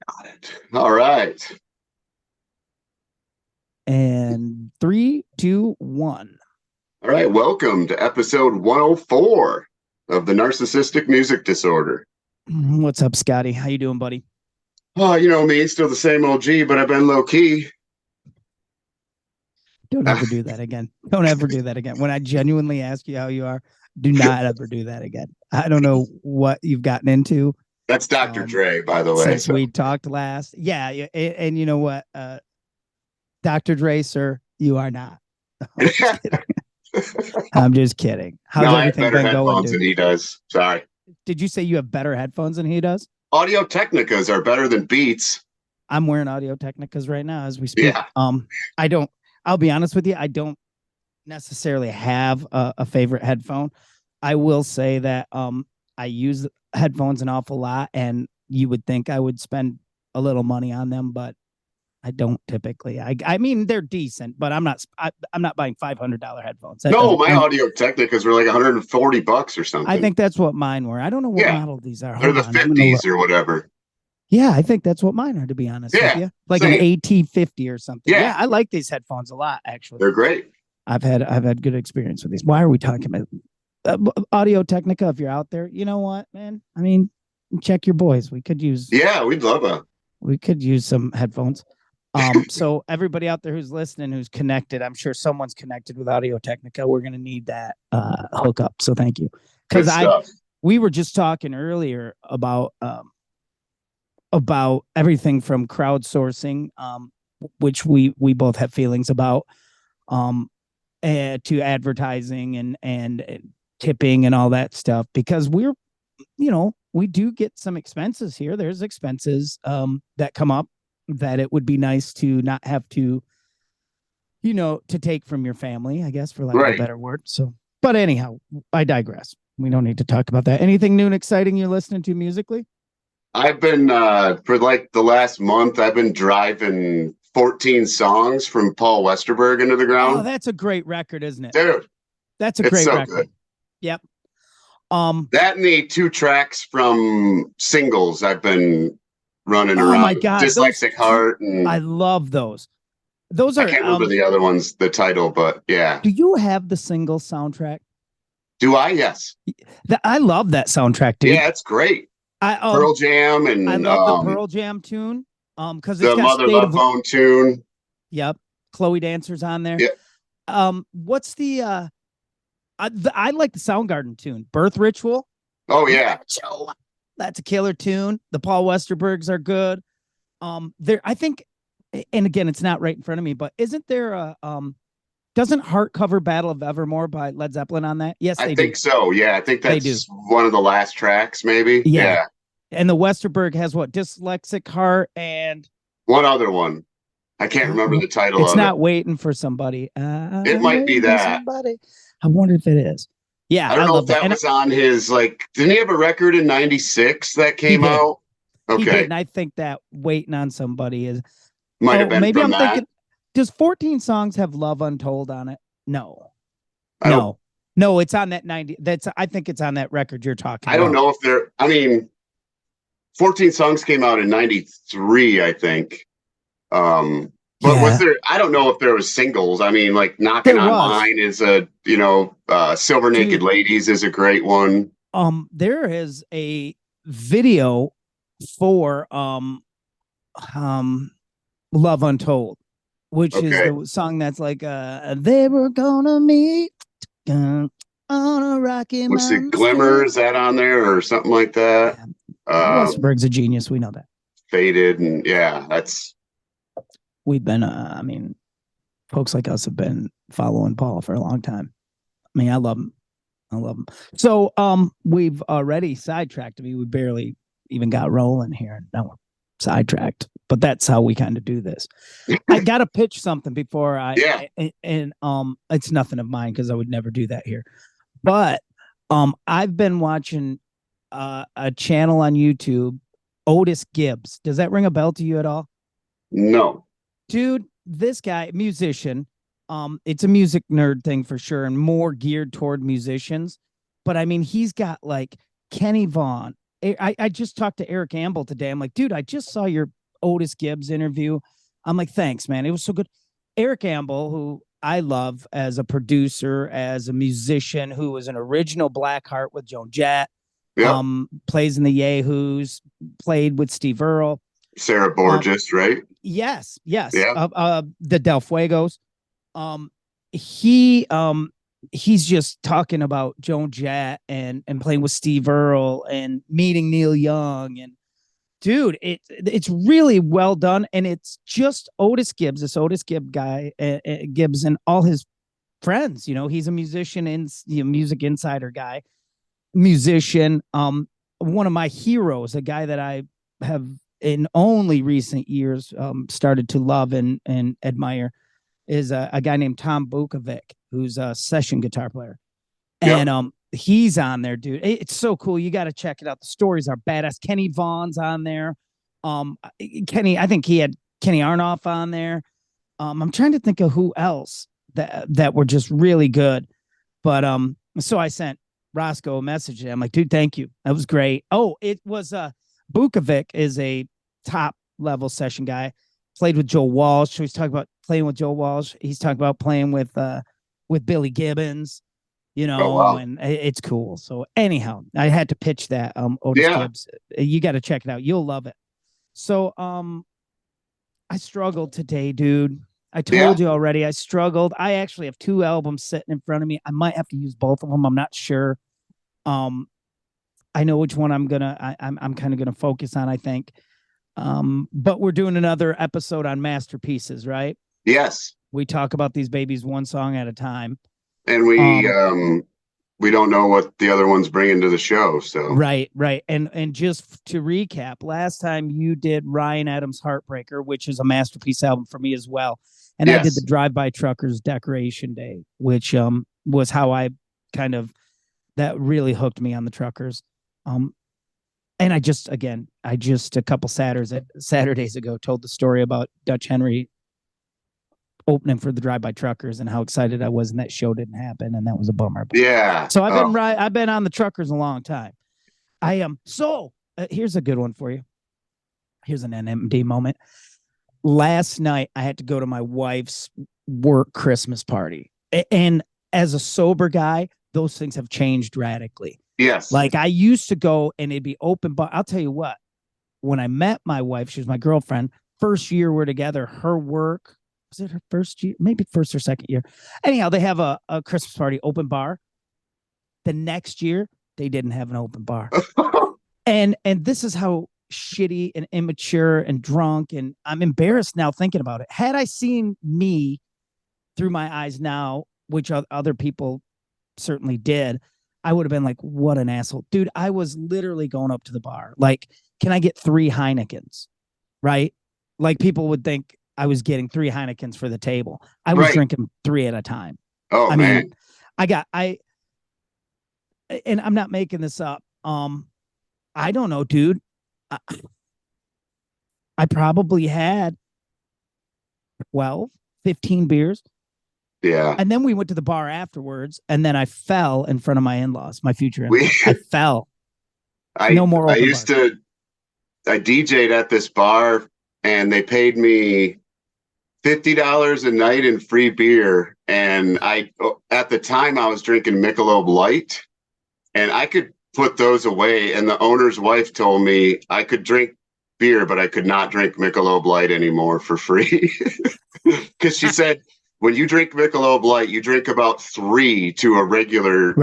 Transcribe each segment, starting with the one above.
Got it. All right. And 3, 2, 1. All right. Welcome to episode 104 of the Narcissistic Music Disorder. What's up, Scotty? How you doing, buddy? Oh, you know me, still the same OG, but I've been low key. Don't ever do that again. Don't ever do that again. When I genuinely ask you how you are, do not ever do that again. I don't know what you've gotten into. That's Dr. Dre, by the way. Since we talked last. Yeah. And you know what? Dr. Dre, sir, you are not. I'm just kidding. How's everything been going, dude? Than he does. Sorry. Did you say you have better headphones than he does? Audio Technicas are better than Beats. I'm wearing Audio Technicas right now as we speak. Yeah. I'll be honest with you. I don't necessarily have a favorite headphone. I will say that I use headphones an awful lot, and you would think I would spend a little money on them, but I don't typically. I mean, they're decent, but I'm not buying $500 headphones. No, my Audio Technicas were like $140 or something. I think that's what mine were. I don't know what model these are. They're the 50s or whatever. Yeah, I think that's what mine are, to be honest with you. Like an AT50 or something. Yeah, I like these headphones a lot, actually. They're great. I've had good experience with these. Why are we talking about Audio Technica? If you're out there, you know what, man? I mean, check your boys. We could use. Yeah, we'd love we could use some headphones. So everybody out there who's listening, who's connected, I'm sure someone's connected with Audio Technica. We're going to need that hookup. So thank you. Because we were just talking earlier about everything from crowdsourcing, which we both have feelings about, to advertising and tipping and all that stuff, because we're, we do get some expenses here. There's expenses that come up that it would be nice to not have to, to take from your family, I guess, for lack of a better word. So, but anyhow, I digress. We don't need to talk about that. Anything new and exciting you're listening to musically? I've been, for like the last month, I've been driving 14 songs from Paul Westerberg into the ground. Oh, that's a great record, isn't it? Dude. That's a great record. Good. Yep. That and the 2 tracks from Singles I've been running around. Oh my God. Dyslexic Heart. And I love those. Those are. I can't remember the other ones, the title, but yeah. Do you have the Single soundtrack? Do I? Yes. I love that soundtrack, dude. Yeah, it's great. Pearl Jam and I love the Pearl Jam tune. Because the Mother Love Bone tune. Yep. Chloe Dancer's on there. Yeah. What's the I like the Soundgarden tune, Birth Ritual. Oh yeah. That's a killer tune. The Paul Westerbergs are good. I think, and again, it's not right in front of me, but isn't there a doesn't Heart cover Battle of Evermore by Led Zeppelin on that? Yes, I think so. Yeah, I think that's one of the last tracks, maybe. Yeah. And the Westerberg has what? Dyslexic Heart and one other one. I can't remember the title of it. It's not Waiting for Somebody. It might be that. I wonder if it is. Yeah. I don't know if that was on his, didn't he have a record in 96 that came out? Okay. He did, and I think that Waiting on Somebody is. Might have been maybe from I'm thinking, does 14 Songs have Love Untold on it? No. No, it's on that 90. I think it's on that record you're talking about. I don't know if 14 Songs came out in 93, I think. But was there, I don't know if there was singles. I mean, Knocking on Mine is Silver Naked Ladies is a great one. There is a video for Love Untold, which is the song that's they were gonna meet on a rocky mountain. What's it, Glimmer? Is that on there or something like that? Westerberg's a genius. We know that. Faded, and that's. We've been, folks like us have been following Paul for a long time. I mean, I love him. So, we've already sidetracked. I mean, we barely even got rolling here. Now we're sidetracked, but that's how we kind of do this. I got to pitch something before it's nothing of mine because I would never do that here. But, I've been watching a channel on YouTube, Otis Gibbs. Does that ring a bell to you at all? No. Dude, this guy, musician, it's a music nerd thing for sure, and more geared toward musicians. But I mean, he's got Kenny Vaughn I just talked to Eric Amble today. I'm like, dude, I just saw your Otis Gibbs interview. I'm like, thanks, man. It was so good. Eric Amble, who I love as a producer, as a musician, who was an original Blackheart with Joan Jett, Yep. Plays in the Yahoos, played with Steve Earle. Sarah Borges, right? Yes. Yeah. The Del Fuegos. He he's just talking about Joan Jett and playing with Steve Earle and meeting Neil Young. And dude, it's really well done. And it's just Otis Gibbs, this Otis Gibbs guy, Gibbs, and all his friends. You know, he's a musician and music insider guy, musician. One of my heroes, a guy that I have in only recent years started to love and admire, is a guy named Tom Bukovic, who's a session guitar player. And he's on there, dude. It's so cool. You got to check it out. The stories are badass. Kenny Vaughn's on there. I think he had Kenny Arnoff on there. I'm trying to think of who else that were just really good. But so I sent Roscoe a message. I'm like, dude, thank you. That was great. Oh, it was Bukovic is a top level session guy. Played with Joe Walsh. So he's talking about playing with Joe Walsh. He's talking about playing with Billy Gibbons, you know. Oh, wow. And it's cool. So anyhow, I had to pitch that Otis Gibbs. You got to check it out. You'll love it. So I struggled today, dude. I told you already. I struggled. I actually have 2 albums sitting in front of me. I might have to use both of them. I'm not sure. I know which one I'm kind of gonna focus on, I think. But we're doing another episode on masterpieces, right? Yes. We talk about these babies one song at a time. And we don't know what the other one's bringing to the show. So right. And just to recap, last time you did Ryan Adams' Heartbreaker, which is a masterpiece album for me as well. And I did the Drive-By Truckers Decoration Day, which was how I that really hooked me on the Truckers. And I just a couple Saturdays ago told the story about Dutch Henry opening for the Drive-By Truckers and how excited I was, and that show didn't happen, and that was a bummer. But, so I've been on the Truckers a long time. I am. So here's a good one for you. Here's an NMD moment. Last night I had to go to my wife's work Christmas party, and as a sober guy, those things have changed radically. Yes. Like I used to go and it'd be open, but I'll tell you what, when I met my wife, she was my girlfriend, first year we're together, her work, was it her first year? Maybe first or second year. Anyhow, they have a Christmas party, open bar. The next year, they didn't have an open bar. and this is how shitty and immature and drunk, and I'm embarrassed now thinking about it. Had I seen me through my eyes now, which other people certainly did, I would have been like, what an asshole. Dude, I was literally going up to the bar. Like, can I get 3 Heinekens? Right? Like people would think I was getting 3 Heinekens for the table. I was drinking 3 at a time. Oh, I man. mean, and I'm not making this up. I don't know, dude. I probably had 12, 15 beers. Yeah. And then we went to the bar afterwards, and then I fell in front of my in-laws, my future in-laws. I fell. No more open bars. I DJ'd at this bar, and they paid me $50 a night in free beer. And at the time I was drinking Michelob Light, and I could put those away. And the owner's wife told me I could drink beer, but I could not drink Michelob Light anymore for free. Because she said, when you drink Michelob Light, you drink about 3 to a regular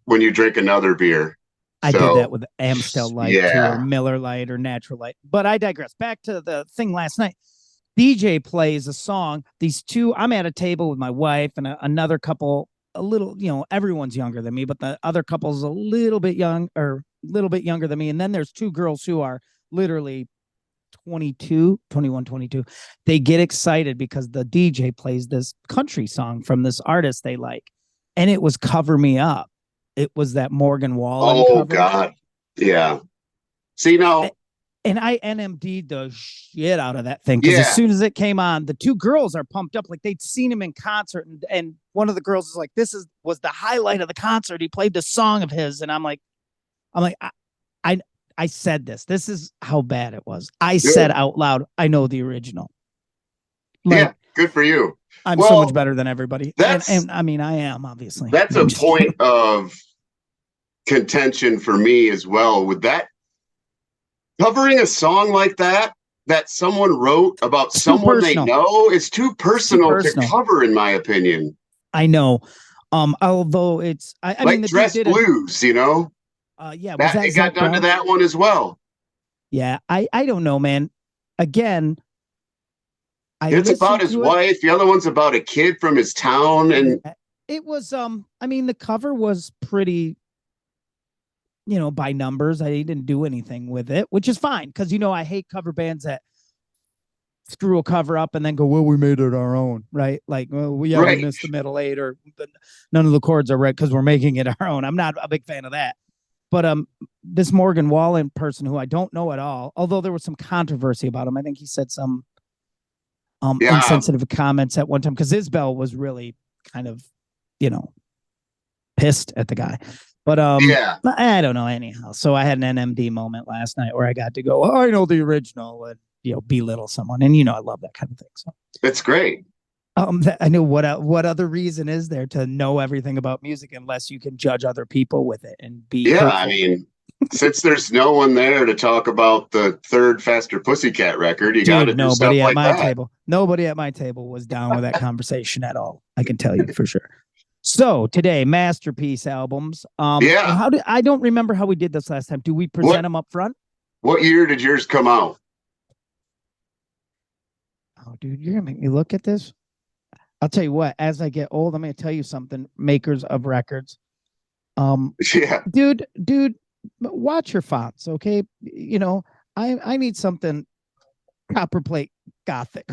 when you drink another beer. I did that with Amstel Light too, or Miller Light or Natural Light. But I digress. Back to the thing last night. DJ plays a song. These 2, I'm at a table with my wife and another couple, a little, everyone's younger than me, but the other couple's a little bit younger than me. And then there's 2 girls who are literally 21, 22. They get excited because the DJ plays this country song from this artist they like. And it was Cover Me Up. It was that Morgan Wallen cover. God. Yeah. See, now. And I NMD'd the shit out of that thing. Because as soon as it came on, the 2 girls are pumped up. Like they'd seen him in concert. And one of the girls is like, was the highlight of the concert. He played the song of his. And I'm like, I I said this. This is how bad it was. I said out loud, I know the original. Like, yeah, good for you. I'm so much better than everybody. And I mean, I am, obviously. That's a point of contention for me as well. With that, covering a song like that someone wrote about someone they know is too personal to cover, in my opinion. I know. Although it's, I like mean, the Dress Blues, you know? Yeah. It got done to that one as well. Yeah. I don't know, man. Again, it's about his wife. The other one's about a kid from his town. And it was, I mean, the cover was pretty, by numbers. I didn't do anything with it, which is fine. Because, I hate cover bands that screw a cover up and then go, well, we made it our own, right? Like, well, we missed the middle eight, or none of the chords are right because we're making it our own. I'm not a big fan of that. But this Morgan Wallen person, who I don't know at all, although there was some controversy about him. I think he said some insensitive comments at one time, because Isbell was really kind of, pissed at the guy. But I don't know anyhow. So I had an NMD moment last night where I got to go, I know the original, and belittle someone, and I love that kind of thing. So it's great. I know what other reason is there to know everything about music unless you can judge other people with it and be hurtful. I mean, since there's no one there to talk about the third Faster Pussycat record, you got to do stuff like that. Nobody at my table was down with that conversation at all. I can tell you for sure. So today, masterpiece albums. I don't remember how we did this last time. Do we present them up front? What year did yours come out? Oh, dude, you're gonna make me look at this. I'll tell you what. As I get old, I'm gonna tell you something. Makers of records. Dude, watch your fonts, okay? I need something copper plate gothic.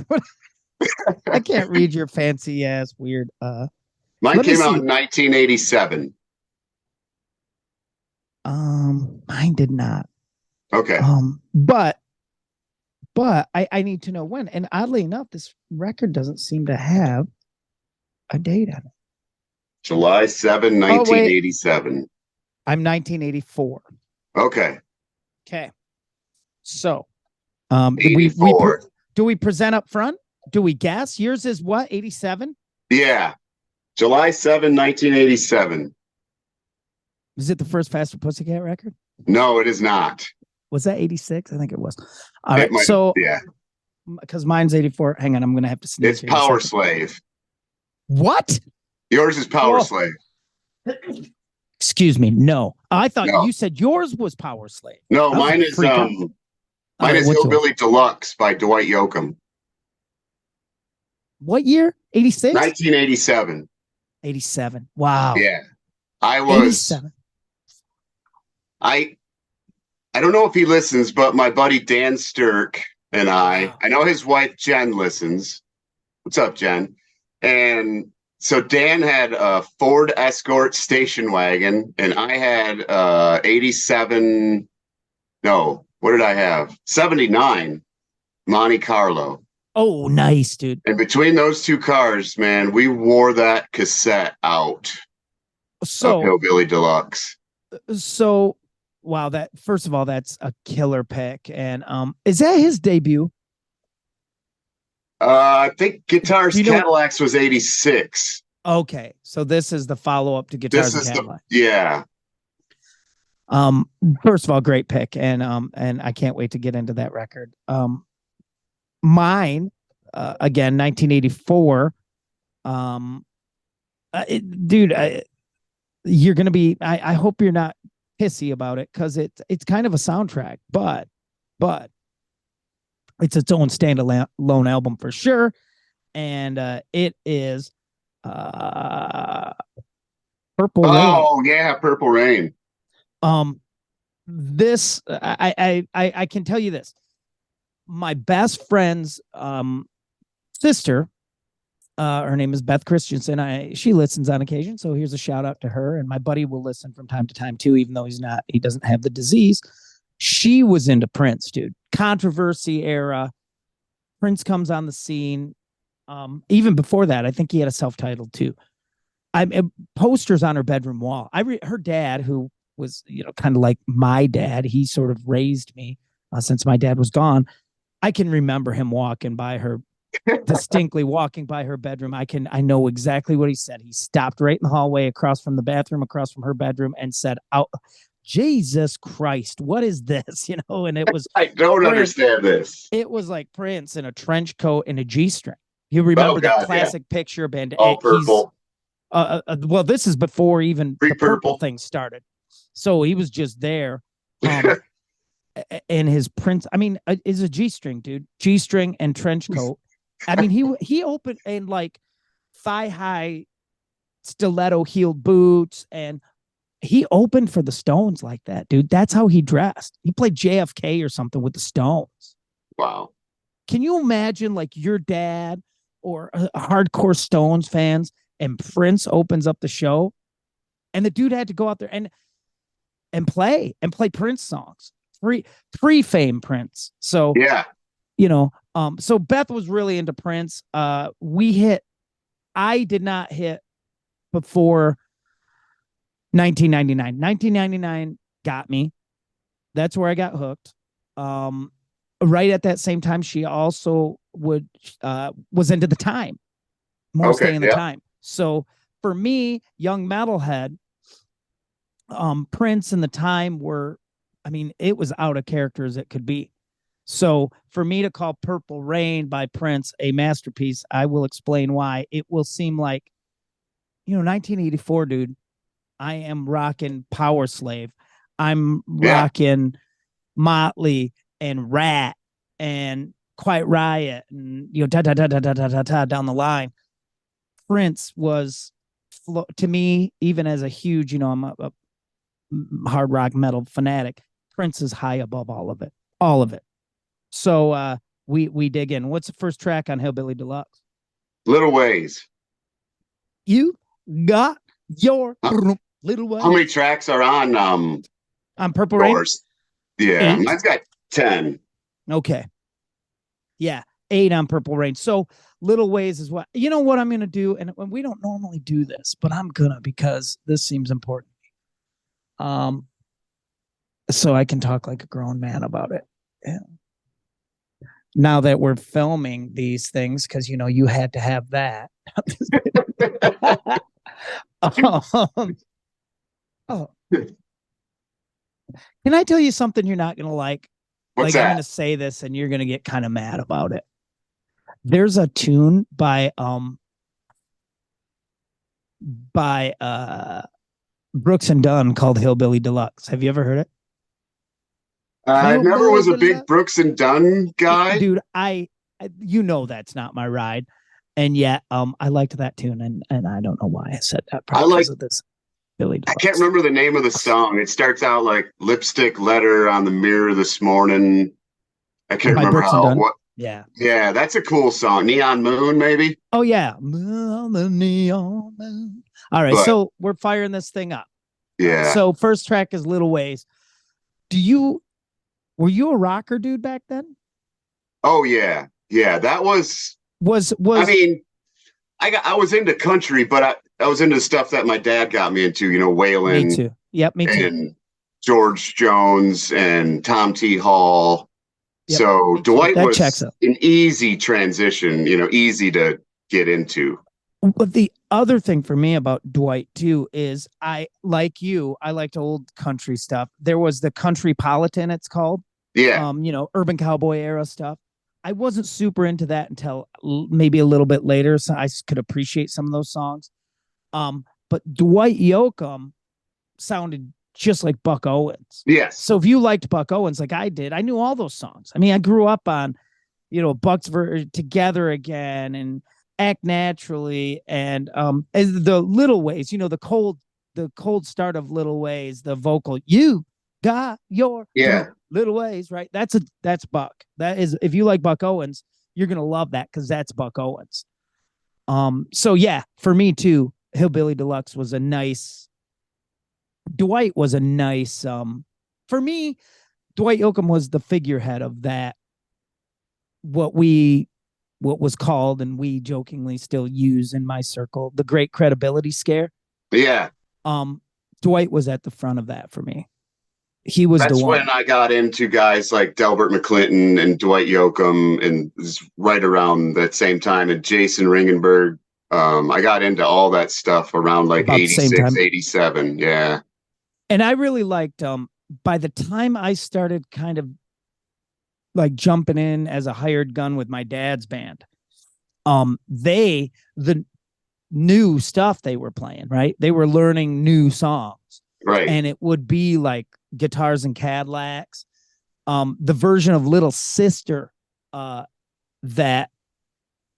I can't read your fancy ass weird. Mine came out in 1987. Mine did not. Okay. But I need to know when. And oddly enough, this record doesn't seem to have a date on it. July 7, 1987. I'm 1984. Okay. So, do we present up front? Do we guess? Yours is what? 87? Yeah. July 7, 1987. Is it the first Faster Pussycat record? No, it is not. Was that 86? I think it was. All right. So, because mine's 84. Hang on. I'm going to have to sneeze. It's Power Slave. What? Yours is Power Slave. Excuse me. No. I thought you said yours was Power Slave. No, mine is Hillbilly Deluxe by Dwight Yoakam. What year? 86? 1987. 87. Wow. Yeah. I was 87. I don't know if he listens, but my buddy Dan Sturck and I know his wife Jen listens. What's up, Jen? And so Dan had a Ford Escort station wagon, and I had 87. No, what did I have? 79 Monte Carlo. Oh, nice, dude. And between those two cars, man, we wore that cassette out. So Hillbilly Deluxe. So wow, first of all, that's a killer pick. And is that his debut? I think Guitars Cadillacs was 86. Okay, so this is the follow-up to Guitars Cadillacs. First of all, great pick, and I can't wait to get into that record. Mine, again, 1984. You're gonna be. I hope you're not pissy about it, because it's kind of a soundtrack, but it's its own standalone album for sure, and it is Purple Rain. Oh yeah, Purple Rain. This I can tell you this. My best friend's sister, her name is Beth Christensen. She listens on occasion, so here's a shout out to her. And my buddy will listen from time to time too, even though he doesn't have the disease. She was into Prince, dude. Controversy era. Prince comes on the scene. Even before that, I think he had a self-titled too. Posters on her bedroom wall. Her dad, who was, kind of like my dad. He sort of raised me since my dad was gone. I can remember him distinctly walking by her bedroom. I know exactly what he said. He stopped right in the hallway across from the bathroom, across from her bedroom, and said, "Out, Jesus Christ, what is this?" And it was, I don't understand this. It was like Prince in a trench coat and a G-string. You remember the classic picture band? All purple. Well, this is before even the purple thing started. So he was just there. And his Prince, is a G-string, dude. G-string and trench coat. He opened in like thigh-high stiletto heeled boots, and he opened for the Stones like that, dude. That's how he dressed. He played JFK or something with the Stones. Wow. Can you imagine like your dad or a hardcore Stones fans, and Prince opens up the show, and the dude had to go out there and play Prince songs, pre-fame Prince. So yeah, so Beth was really into Prince. I did not hit before 1999. 1999 got me. That's where I got hooked. Right at that same time, she also was into the Time, more Stay in the Time. So for me, young metalhead, Prince and the Time were, it was out of character as it could be. So for me to call Purple Rain by Prince a masterpiece, I will explain why. It will seem like, 1984, dude. I am rocking Power Slave. I'm rocking Motley and Rat and Quiet Riot and down the line. Prince was, to me, even as a huge, I'm a hard rock metal fanatic, Prince is high above all of it. So we dig in. What's the first track on Hillbilly Deluxe? Little Ways. You got your Little Ways. How many tracks are on Purple Rain? Yeah, 8. Mine's got 10. Okay. Yeah, 8 on Purple Rain. So Little Ways is what, what I'm going to do, and we don't normally do this, but I'm going to, because this seems important. So I can talk like a grown man about it. Yeah. Now that we're filming these things, because, you had to have that. Can I tell you something you're not going to like? What's that? I'm going to say this and you're going to get kind of mad about it. There's a tune by Brooks and Dunn called Hillbilly Deluxe. Have you ever heard it? I never was a big Brooks and Dunn guy. Dude, that's not my ride. And yet, I liked that tune, and I don't know why I said that. Probably because of this Billy Deluxe. I can't remember the name of the song. It starts out like "Lipstick Letter on the Mirror this morning." I can't remember how. Yeah, that's a cool song. Neon Moon, maybe. Oh yeah, the neon moon. All right, so we're firing this thing up. Yeah. So first track is Little Ways. Were you a rocker dude back then? Oh yeah, that was. I was into country, but I was into stuff that my dad got me into. Waylon. Me too. Yep, me too. And George Jones and Tom T. Hall. Yep. So Dwight was an easy transition. Easy to get into. But the other thing for me about Dwight too is I liked old country stuff. There was the Country Politan, it's called. Yeah. Urban Cowboy era stuff. I wasn't super into that until maybe a little bit later, so I could appreciate some of those songs. But Dwight Yoakam sounded just like Buck Owens. Yes. So if you liked Buck Owens like I did, I knew all those songs. I grew up on, Buck's Together Again and Act Naturally and the Little Ways, the cold start of Little Ways, the vocal, you got your Little Ways, right? That's Buck. That is, if you like Buck Owens, you're gonna love that because that's Buck Owens. So yeah, for me too, Hillbilly Deluxe was a nice. Dwight was a nice. For me, Dwight Yoakam was the figurehead of that. What was called, and we jokingly still use in my circle, the Great Credibility Scare. Yeah. Dwight was at the front of that for me. He was That's the one. when I got into guys like Delbert McClinton and Dwight Yoakam, and it was right around that same time, and Jason Ringenberg. I got into all that stuff around like 86, 87. Yeah. And I really liked, by the time I started kind of like jumping in as a hired gun with my dad's band, the new stuff they were playing, right? They were learning new songs. Right. And it would be like Guitars and Cadillacs, the version of Little Sister that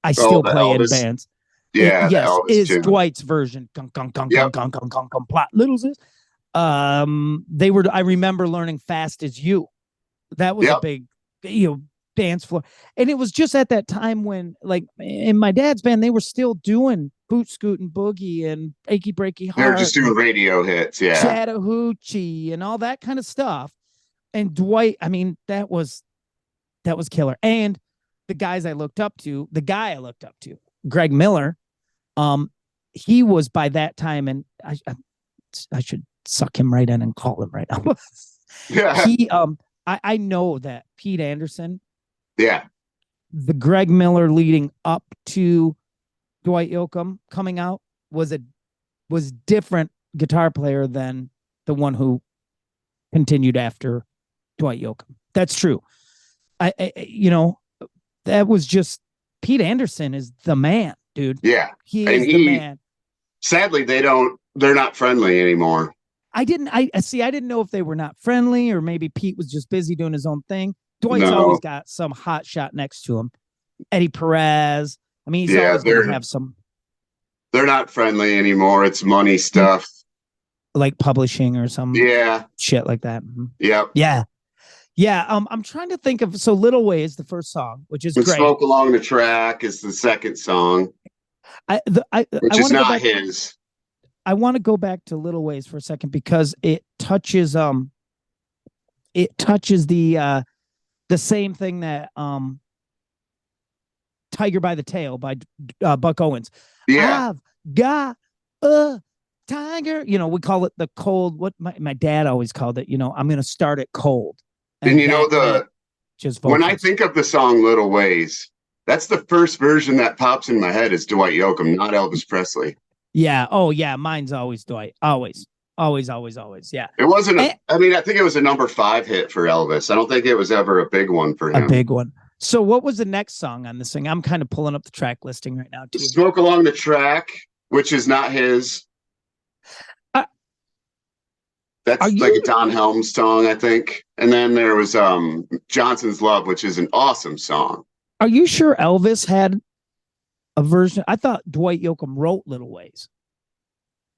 I still play Elvis. in bands. Yeah, yes, is too. Dwight's version. Plot Little Sister. They were. I remember learning "Fast as You." That was a big, dance floor, and it was just at that time when, like, in my dad's band, they were still doing Boot Scootin' Boogie and Achy Breaky Heart. They were just doing radio hits, yeah. Chattahoochee and all that kind of stuff. And Dwight, I mean, that was killer. And the guy I looked up to, Greg Miller, he was by that time, and I should suck him right in and call him right now. Yeah. He, I know that Pete Anderson, the Greg Miller leading up to Dwight Yoakam coming out was different guitar player than the one who continued after Dwight Yoakam. That's true. That was just, Pete Anderson is the man, dude. Yeah. He is the man. Sadly, they're not friendly anymore. I didn't know if they were not friendly or maybe Pete was just busy doing his own thing. Dwight's always got some hot shot next to him. Eddie Perez. I mean, he's always going to have some. They're not friendly anymore. It's money stuff. Like publishing or some shit like that. Mm-hmm. Yep. Yeah. Yeah. I'm trying to think of, so Little Way is the first song, which is great. Smoke Along the Track is the second song. Which is not his. I want to go back to Little Ways for a second because it touches the same thing that Tiger by the Tail by Buck Owens. Yeah. I've got a tiger. We call it the cold. What my dad always called it. I'm going to start it cold. And when I think of the song Little Ways, that's the first version that pops in my head is Dwight Yoakam, not Elvis Presley. Yeah. Oh, yeah. Mine's always Dwight. Always. Yeah. It wasn't. I think it was a number 5 hit for Elvis. I don't think it was ever a big one for him. A big one. So what was the next song on this thing? I'm kind of pulling up the track listing right now, too. Smoke Along the Track, which is not his. That's like a Don Helms song, I think. And then there was Johnson's Love, which is an awesome song. Are you sure Elvis had a version? I thought Dwight Yoakam wrote Little Ways.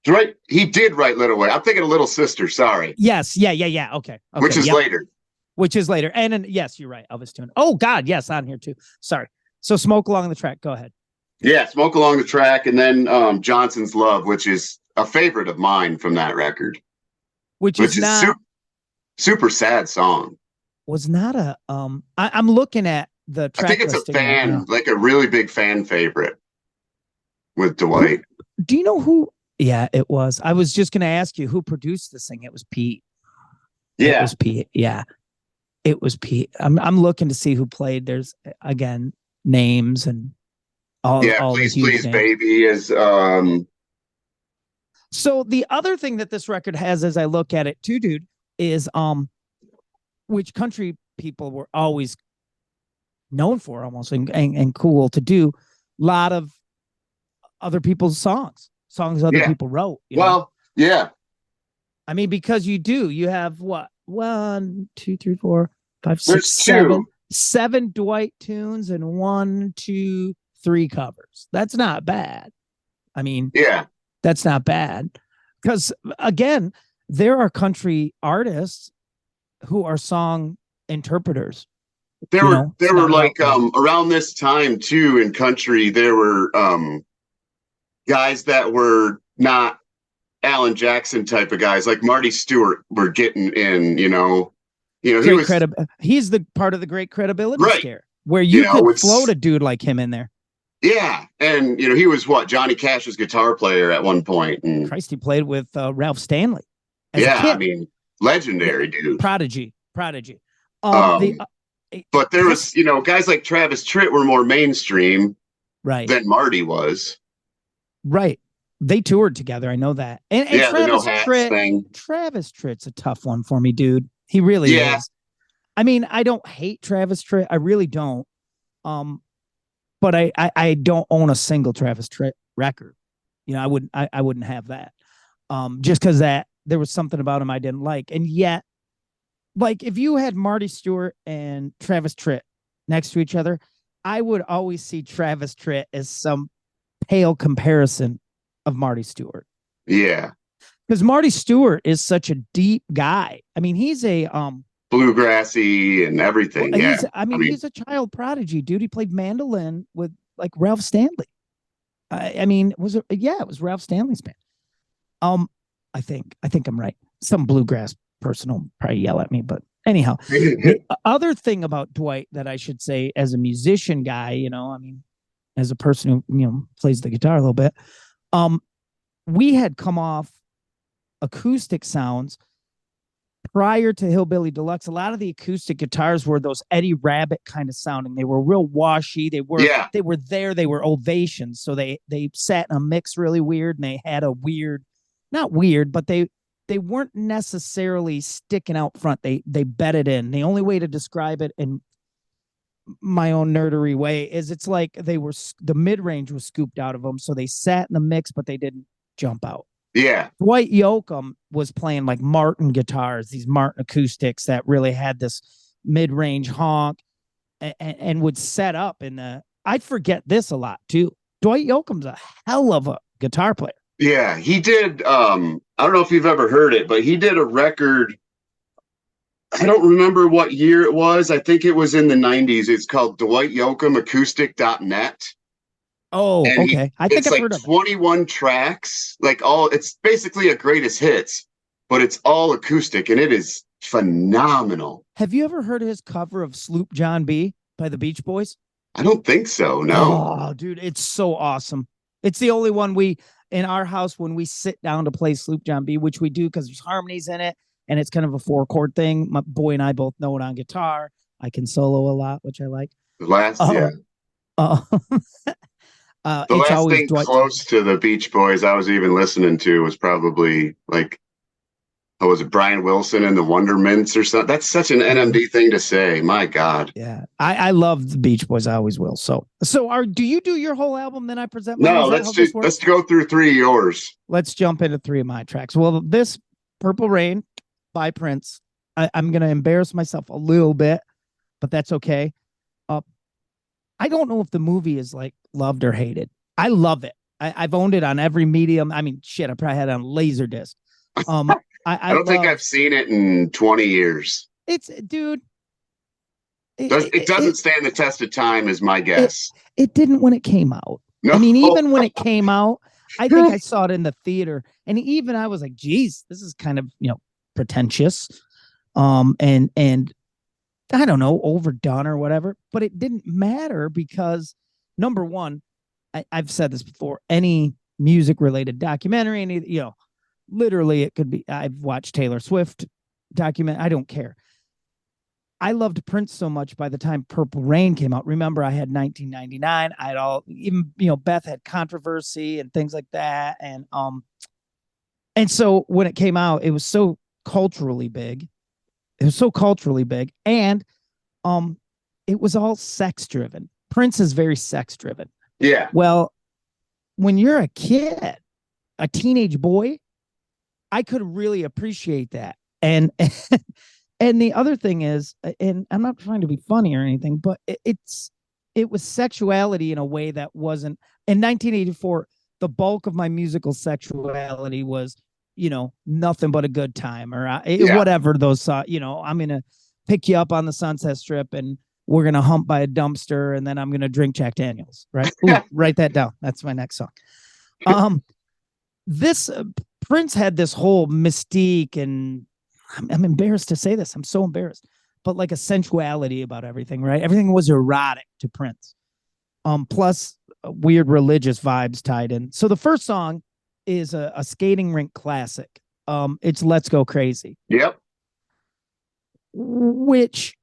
Dwight, he did write Little Way. I'm thinking of Little Sister, sorry. Yes, yeah. Okay. Which is later. And then, yes, you're right. Elvis tune. Oh, God, yes, on here too. Sorry. So Smoke Along the Track. Go ahead. Yeah, Smoke Along the Track. And then Johnson's Love, which is a favorite of mine from that record. Which is not super sad song. Was not a I'm looking at the track. I think it's a fan, like a really big fan favorite with Dwight. Do you know who? Yeah, it was. I was just going to ask you who produced this thing. It was Pete. Yeah, it was Pete. Yeah, it was Pete. I'm looking to see who played. There's again names and all. Yeah, all Please names. Baby is. So the other thing that this record has, as I look at it too, dude, is which country people were always known for, almost and cool to do, a lot of other people's songs other people wrote. Yeah. I mean, because you have what, 1, 2, 3, 4, 5, 6, There's 7 Dwight tunes and 1, 2, 3 covers. That's not bad. I mean, that's not bad because again, there are country artists who are song interpreters. There were like around this time too in country, there were guys that were not Alan Jackson type of guys, like Marty Stewart were getting in, he's the part of the great credibility scare where you could float a dude like him in there. Yeah, and he was Johnny Cash's guitar player at one point. And Christ, he played with Ralph Stanley. as a kid. I mean, legendary dude. Prodigy. But there was, guys like Travis Tritt were more mainstream than Marty was. Right. They toured together. I know that. And the no hats thing. Travis Tritt's a tough one for me, dude. He really is. I mean, I don't hate Travis Tritt. I really don't. But I don't own a single Travis Tritt record. I wouldn't have that. Just because there was something about him I didn't like. And yet, like, if you had Marty Stewart and Travis Tritt next to each other, I would always see Travis Tritt as some pale comparison of Marty Stewart. Yeah. Because Marty Stewart is such a deep guy. I mean, he's a bluegrassy and everything. He's a child prodigy, dude. He played mandolin with like Ralph Stanley. It was Ralph Stanley's band. I think I'm right. Some bluegrass person will probably yell at me, but anyhow, the other thing about Dwight that I should say as a musician guy, as a person who, plays the guitar a little bit, we had come off acoustic sounds prior to Hillbilly Deluxe. A lot of the acoustic guitars were those Eddie Rabbit kind of sounding. They were real washy. They were ovations. So they sat in a mix really weird, and they had a weird, not weird, but they weren't necessarily sticking out front. They bedded in. The only way to describe it in my own nerdery way is it's like the mid-range was scooped out of them. So they sat in the mix, but they didn't jump out. Yeah. Dwight Yoakam was playing like Martin guitars, these Martin acoustics that really had this mid-range honk and would set up I'd forget this a lot too. Dwight Yoakam's a hell of a guitar player. Yeah, he did. I don't know if you've ever heard it, but he did a record. I don't remember what year it was. I think it was in the 90s. It's called Dwight Yoakam Acoustic.net. Oh, okay. I think I've heard of it. 21 tracks, it's basically a greatest hits, but it's all acoustic, and it is phenomenal. Have you ever heard his cover of Sloop John B by the Beach Boys? I don't think so, no. Oh, dude, it's so awesome. It's the only one in our house, when we sit down to play Sloop John B, which we do because there's harmonies in it, and it's kind of a 4-chord thing. My boy and I both know it on guitar. I can solo a lot, which I like. The last thing close to the Beach Boys I was even listening to was probably was it Brian Wilson and the Wondermints or something? That's such an NMD thing to say. My God. Yeah. I love the Beach Boys. I always will. So do you do your whole album? Then I present mine? No, let's go through 3 of yours. Let's jump into 3 of my tracks. Well, this Purple Rain by Prince, I'm going to embarrass myself a little bit, but that's okay. I don't know if the movie is loved or hated. I love it. I've owned it on every medium. I mean, shit, I probably had it on Laserdisc. I don't think I've seen it in 20 years. It doesn't stand the test of time, is my guess. It didn't when it came out. No. I mean, even when it came out, I think I saw it in the theater, and even I was like, geez, this is kind of, pretentious. And I don't know, overdone or whatever, but it didn't matter because, number one, I've said this before, any music related documentary, literally it could be, I've watched Taylor Swift document. I don't care. I loved Prince so much by the time Purple Rain came out. Remember, I had 1999. I had even Beth had Controversy and things like that. And so when it came out, it was so culturally big. And it was all sex driven. Prince is very sex driven. Yeah. Well, when you're a kid, a teenage boy, I could really appreciate that. And the other thing is, and I'm not trying to be funny or anything, but it was sexuality in a way that wasn't. In 1984, the bulk of my musical sexuality was, nothing but a good time or whatever those I'm going to pick you up on the Sunset Strip and we're going to hump by a dumpster and then I'm going to drink Jack Daniels, right? Ooh, write that down. That's my next song. This Prince had this whole mystique, and I'm embarrassed to say this. I'm so embarrassed, but like a sensuality about everything, right? Everything was erotic to Prince. Plus weird religious vibes tied in. So the first song is a skating rink classic. It's Let's Go Crazy. Yep. Which,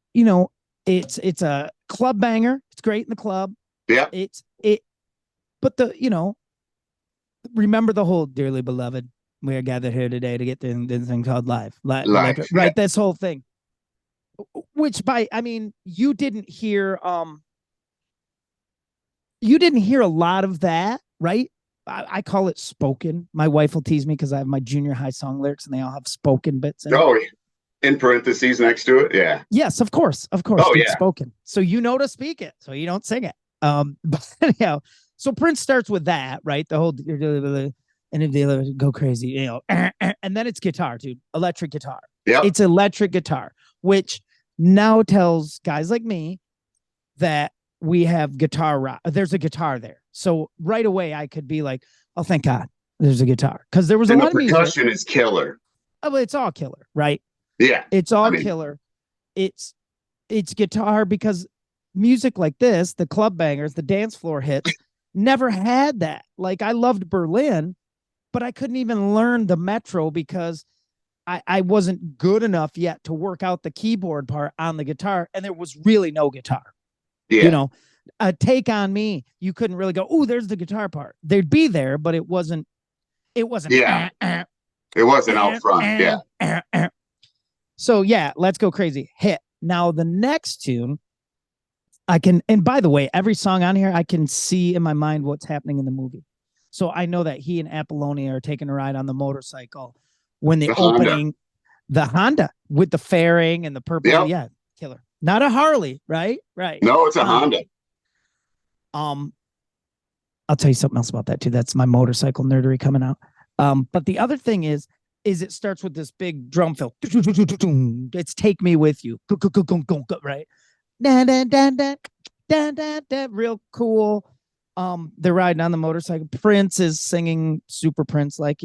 it's a club banger. It's great in the club. Yeah. But remember the whole "Dearly Beloved, we are gathered here today to get this thing called life." Right? Yeah. This whole thing. Which you didn't hear a lot of that, right? I call it spoken. My wife will tease me because I have my junior high song lyrics and they all have spoken bits in it. In parentheses next to it. Yeah. Yes, of course. Oh, yeah. Spoken. So to speak it, so you don't sing it. But anyhow, so Prince starts with that, right? The whole and if they go crazy, and then it's guitar, dude. Electric guitar. Yeah. It's electric guitar, which now tells guys like me that we have guitar rock. There's a guitar there. So right away I could be like, oh, thank God there's a guitar. Because there was a lot of music. The percussion is killer. Oh, it's all killer, right? Yeah. It's all killer. It's guitar because music like this, the club bangers, the dance floor hits, never had that. Like I loved Berlin, but I couldn't even learn the Metro because I wasn't good enough yet to work out the keyboard part on the guitar. And there was really no guitar. Yeah. A Take on Me, you couldn't really go, oh, there's the guitar part. They'd be there, but it wasn't. Yeah. It wasn't out front. Yeah. So yeah, Let's Go Crazy hit. Now the next tune, and by the way, every song on here, I can see in my mind what's happening in the movie. So I know that he and Apollonia are taking a ride on the motorcycle when the opening, the Honda with the fairing and the purple. Yep. Yeah, killer. Not a Harley, right? Right. No, it's a Honda. I'll tell you something else about that too. That's my motorcycle nerdery coming out. But the other thing is it starts with this big drum fill. It's Take Me With You. Right? Real cool. They're riding on the motorcycle. Prince is singing super Prince, like,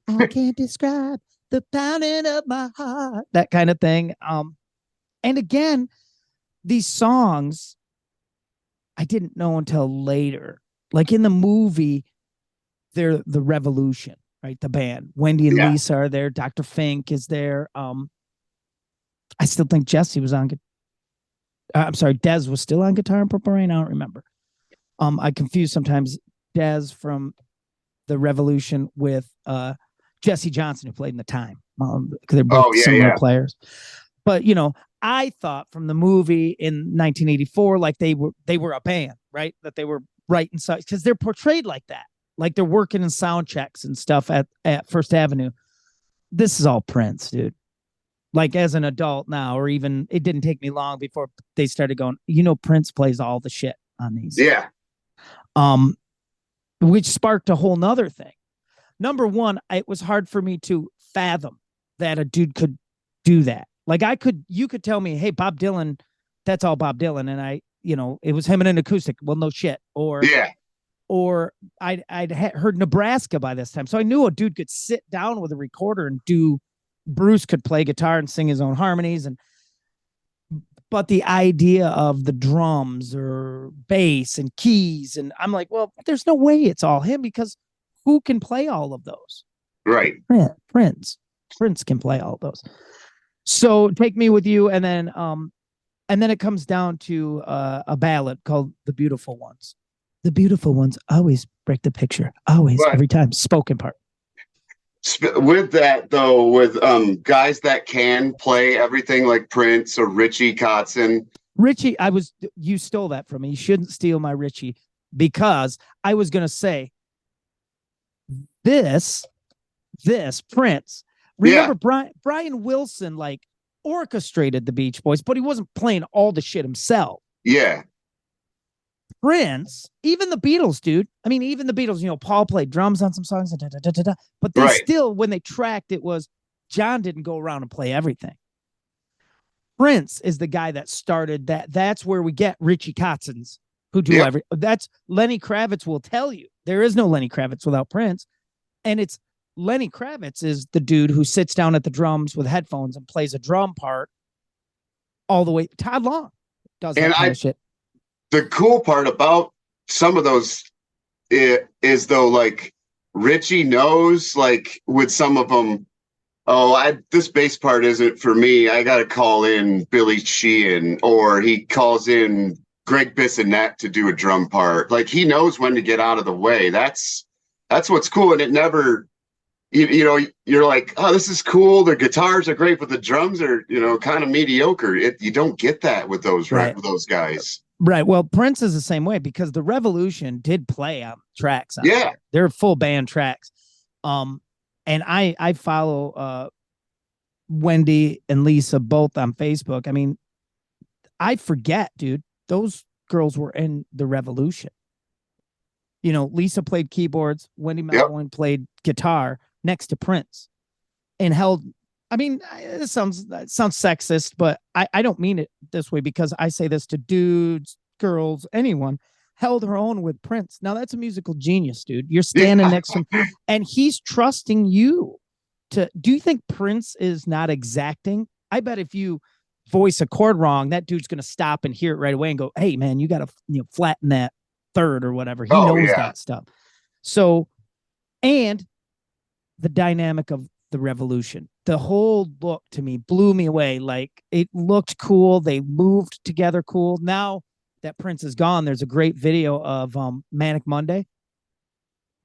I can't describe the pounding of my heart, that kind of thing. And again, these songs I didn't know until later. Like in the movie, they're the Revolution, right? The band. Wendy and Lisa are there. Dr. Fink is there. I still think Jesse was on. I'm sorry, Dez was still on guitar in Purple Rain. I don't remember. I confuse sometimes Dez from the Revolution with Jesse Johnson, who played in The Time. They're both similar players. But I thought from the movie in 1984, like they were a band, right? That they were writing songs because they're portrayed like that, like they're working in sound checks and stuff at First Avenue. This is all Prince, dude. Like as an adult now, or even it didn't take me long before they started going, Prince plays all the shit on these. Yeah. Which sparked a whole nother thing. Number one, it was hard for me to fathom that a dude could do that. Like you could tell me, hey, Bob Dylan, that's all Bob Dylan. And it was him and an acoustic. Well, no shit. Or I'd heard Nebraska by this time. So I knew a dude could sit down with a recorder and Bruce could play guitar and sing his own harmonies. But the idea of the drums or bass and keys, and I'm like, well, there's no way it's all him because who can play all of those? Right. Prince can play all of those. So Take Me With You, and then it comes down to a ballad called The Beautiful Ones. The beautiful ones always break the picture. Always, every time. Spoken part. With that, though, with guys that can play everything like Prince or Richie Kotzen. Richie, you stole that from me. You shouldn't steal my Richie, because I was going to say this Prince. Remember, Brian Wilson orchestrated the Beach Boys, but he wasn't playing all the shit himself. Yeah. Prince, even the Beatles, dude. I mean, even the Beatles, Paul played drums on some songs, but they still, when they tracked, it was John didn't go around and play everything. Prince is the guy that started that. That's where we get Richie Kotzens, who do that's Lenny Kravitz will tell you. There is no Lenny Kravitz without Prince. And it's Lenny Kravitz is the dude who sits down at the drums with headphones and plays a drum part all the way. Todd Long does that kind of shit. The cool part about some of those is though, like Richie knows, like with some of them, This bass part isn't for me. I got to call in Billy Sheehan, or he calls in Greg Bissonette to do a drum part. Like, he knows when to get out of the way. That's what's cool. And it never, you're like, oh, this is cool. The guitars are great, but the drums are, kind of mediocre. You don't get that with those with those guys. Right. Well, Prince is the same way, because the Revolution did play on tracks. They're full band tracks. And I follow Wendy and Lisa both on Facebook. I mean, I forget, dude, those girls were in the Revolution. Lisa played keyboards, Wendy Melvoin played guitar next to Prince, and held. I mean, it sounds sexist, but I don't mean it this way, because I say this to dudes, girls, anyone. Held her own with Prince. Now, that's a musical genius, dude. You're standing next to him, and he's trusting you to. Do you think Prince is not exacting? I bet if you voice a chord wrong, that dude's going to stop and hear it right away and go, "Hey, man, you got to flatten that third or whatever." He knows that stuff. So, and the dynamic of the Revolution, the whole look to me blew me away. Like, it looked cool. They moved together cool. Now that Prince is gone, there's a great video of Manic Monday.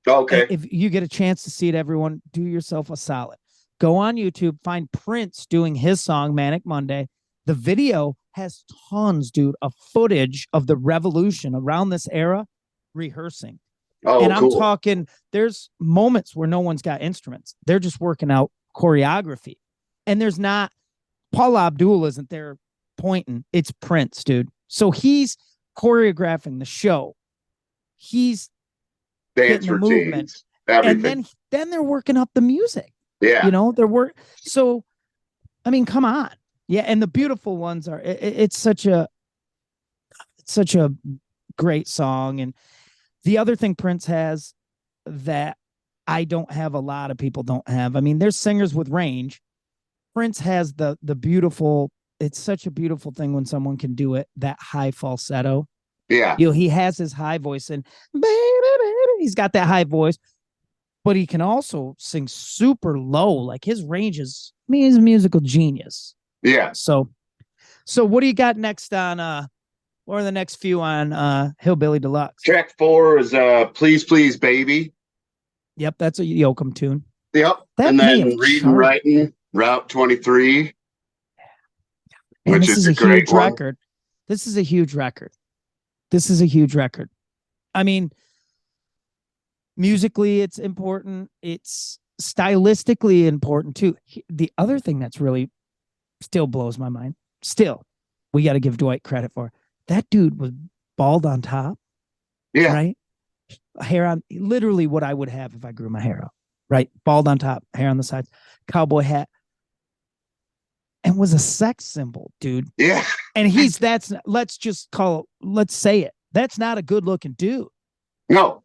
Okay. And if you get a chance to see it, everyone, do yourself a solid. Go on YouTube, find Prince doing his song Manic Monday. The video has tons, dude, of footage of the Revolution around this era rehearsing. And I'm talking, there's moments where no one's got instruments. They're just working out choreography. And there's not, Paula Abdul isn't there pointing. It's Prince, dude. So he's choreographing the show. He's dance getting the movement. Everything. And then they're working up the music. Yeah. So, I mean, come on. Yeah. And the beautiful ones are, it's such a great song. And the other thing Prince has that I don't have, a lot of people don't have. I mean, there's singers with range. Prince has the beautiful, it's such a beautiful thing when someone can do it, that high falsetto. Yeah. He has his high voice, and baby, he's got that high voice, but he can also sing super low. Like, his range is, he's a musical genius. Yeah. So what do you got next on, what are the next few on Hillbilly Deluxe? Track 4 is Please Please Baby. Yep, that's a Yoakum tune. Yep. And then Reading Writing, Route 23. And which is a great record. This is a huge record. I mean, musically, it's important. It's stylistically important too. The other thing that's really still blows my mind, we got to give Dwight credit for, that dude was bald on top. Yeah. Right. Hair on, literally what I would have if I grew my hair out. Right. Bald on top, hair on the sides, cowboy hat. And was a sex symbol, dude. Yeah. And let's say it. That's not a good looking dude. No.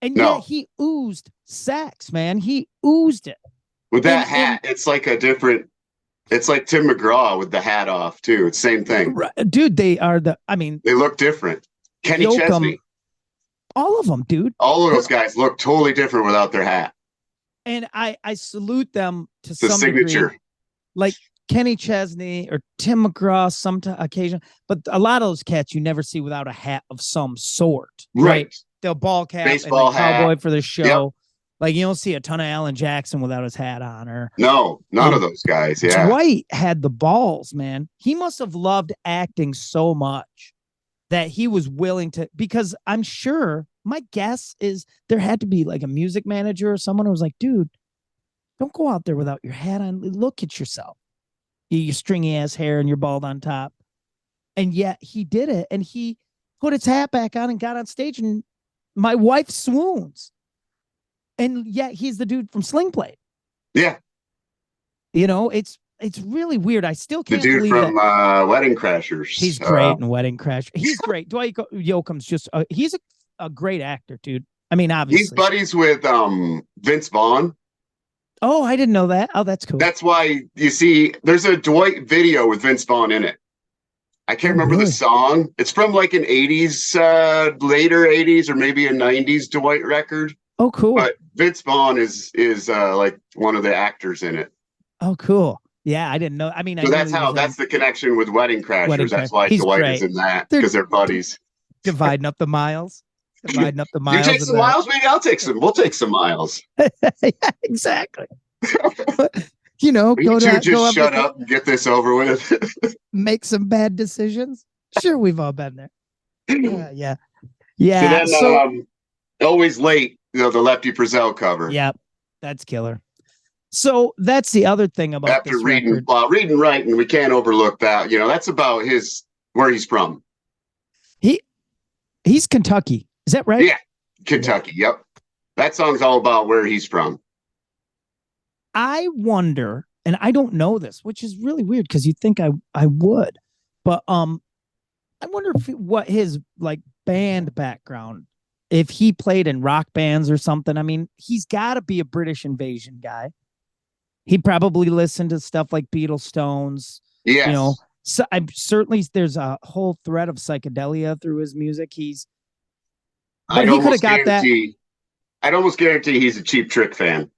And yet he oozed sex, man. He oozed it. With that hat, it's like it's like Tim McGraw with the hat off too. It's the same thing. Right. Dude, they look different. Kenny Chesney. All of them, dude. All of those guys look totally different without their hat. And I salute them to some signature degree. Like Kenny Chesney or Tim McGraw, occasion, but a lot of those cats you never see without a hat of some sort. Right. They'll ball cap, baseball and cowboy hat for the show. Yep. Like, you don't see a ton of Alan Jackson without his hat on. Or no, none of those guys. Yeah. Dwight had the balls, man. He must have loved acting so much that he was willing to, because I'm sure, my guess is there had to be like a music manager or someone who was like, dude, don't go out there without your hat on. Look at yourself. Your stringy ass hair and you're bald on top. And yet he did it, and he put his hat back on and got on stage, and my wife swoons. And yet he's the dude from Sling Blade. Yeah. It's really weird. I still can't believe the dude from Wedding Crashers. He's great in Wedding Crashers. He's great. Dwight Yoakum's just he's a great actor, dude. I mean, obviously. He's buddies with Vince Vaughn. Oh, I didn't know that. Oh, that's cool. That's why you see there's a Dwight video with Vince Vaughn in it. I can't remember the song. It's from like an 80s, later 80s, or maybe a 90s Dwight record. Oh, cool. But Vince Vaughn is like one of the actors in it. Oh, cool. Yeah, I didn't know. I mean, I So knew he was that's the connection with Wedding Wedding Crashers. Crash. That's why He's Dwight is great. in that, They're because they're buddies. dividing up the miles. Dividing up the You miles. take some miles, maybe I'll take some. We'll take some miles. Yeah, exactly. You know, You two just go shut up and get this over with. make some bad decisions. Sure, we've all been there. Yeah. So then, Always Late, the Lefty Frizzell cover. Yeah, that's killer. So that's the other thing about After this reading, record. Reading Right, and we can't overlook that. That's about where he's from. He's Kentucky. Is that right? Yeah, Kentucky. Yeah. Yep. That song's all about where he's from. I wonder, and I don't know this, which is really weird because you'd think I would, but I wonder what his like band background, if he played in rock bands or something. I mean, he's got to be a British Invasion guy. He probably listened to stuff like Beatles, Stones. Yes. So I'm certainly, there's a whole thread of psychedelia through his music. But he could have got that. I'd almost guarantee he's a Cheap Trick fan.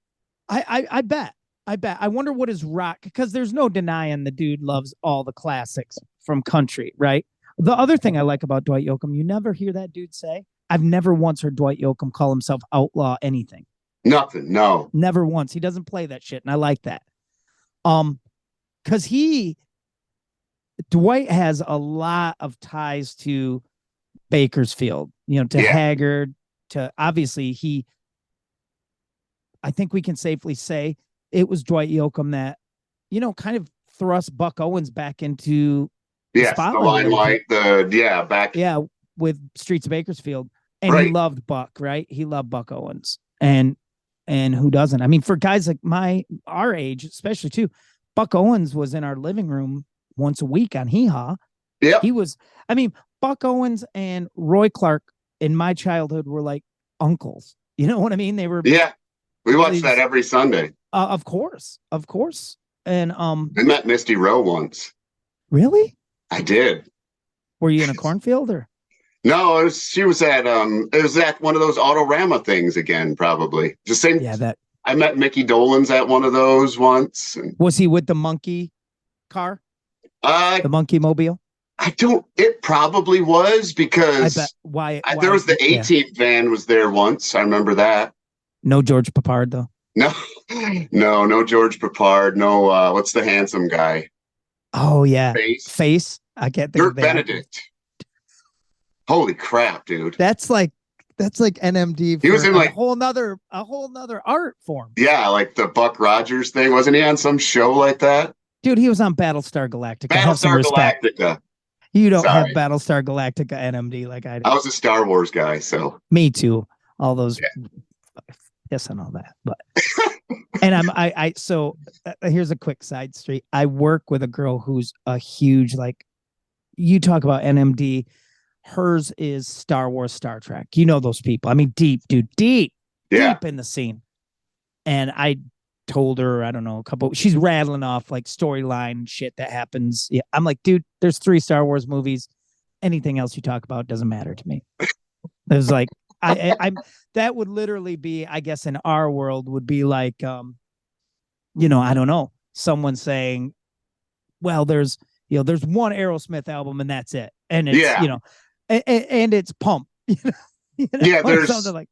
I bet. I wonder what his rock, because there's no denying the dude loves all the classics from country, right? The other thing I like about Dwight Yoakam, you never hear that dude say, I've never once heard Dwight Yoakam call himself outlaw anything. Nothing, no. Never once. He doesn't play that shit, and I like that. Because Dwight has a lot of ties to Bakersfield, to Haggard, to obviously I think we can safely say it was Dwight Yoakam that, kind of thrust Buck Owens back into the limelight, with Streets of Bakersfield. And He loved Buck, right? He loved Buck Owens. And who doesn't? I mean, for guys like our age, especially too, Buck Owens was in our living room once a week on Hee Haw. Yeah. Buck Owens and Roy Clark in my childhood were like uncles. You know what I mean? They were. Yeah. We watched that every Sunday. Of course. And I met Misty Rowe once. Really? I did. Were you in a cornfield or? No, she was at it was at one of those Autorama things again, probably. Just same. Yeah, that. I met Mickey Dolenz at one of those once. Was he with the monkey car? The monkey mobile? It probably was, because I bet why there was the 18th van was there once. I remember that. No George Papard though. No George Papard. No, what's the handsome guy? Oh yeah. Face. I can't think of Benedict. Holy crap, dude. That's like NMD. He was in like a whole nother art form. Yeah, like the Buck Rogers thing. Wasn't he on some show like that? Dude, he was on Battlestar Galactica. Battlestar Galactica. You don't have Battlestar Galactica NMD like I do. I was a Star Wars guy, so. Me too. All those yes and all that. But and so here's a quick side street. I work with a girl who's a huge, like, you talk about NMD. Hers is Star Wars, Star Trek. You know those people. I mean, deep in the scene. And I told her, I don't know, she's rattling off like storyline shit that happens. Yeah. I'm like, dude, there's 3 Star Wars movies. Anything else you talk about doesn't matter to me. It was like, I'm that would literally be, I guess, in our world would be like, I don't know, someone saying, well, there's one Aerosmith album and that's it. And it's, and it's Pump. There's something like.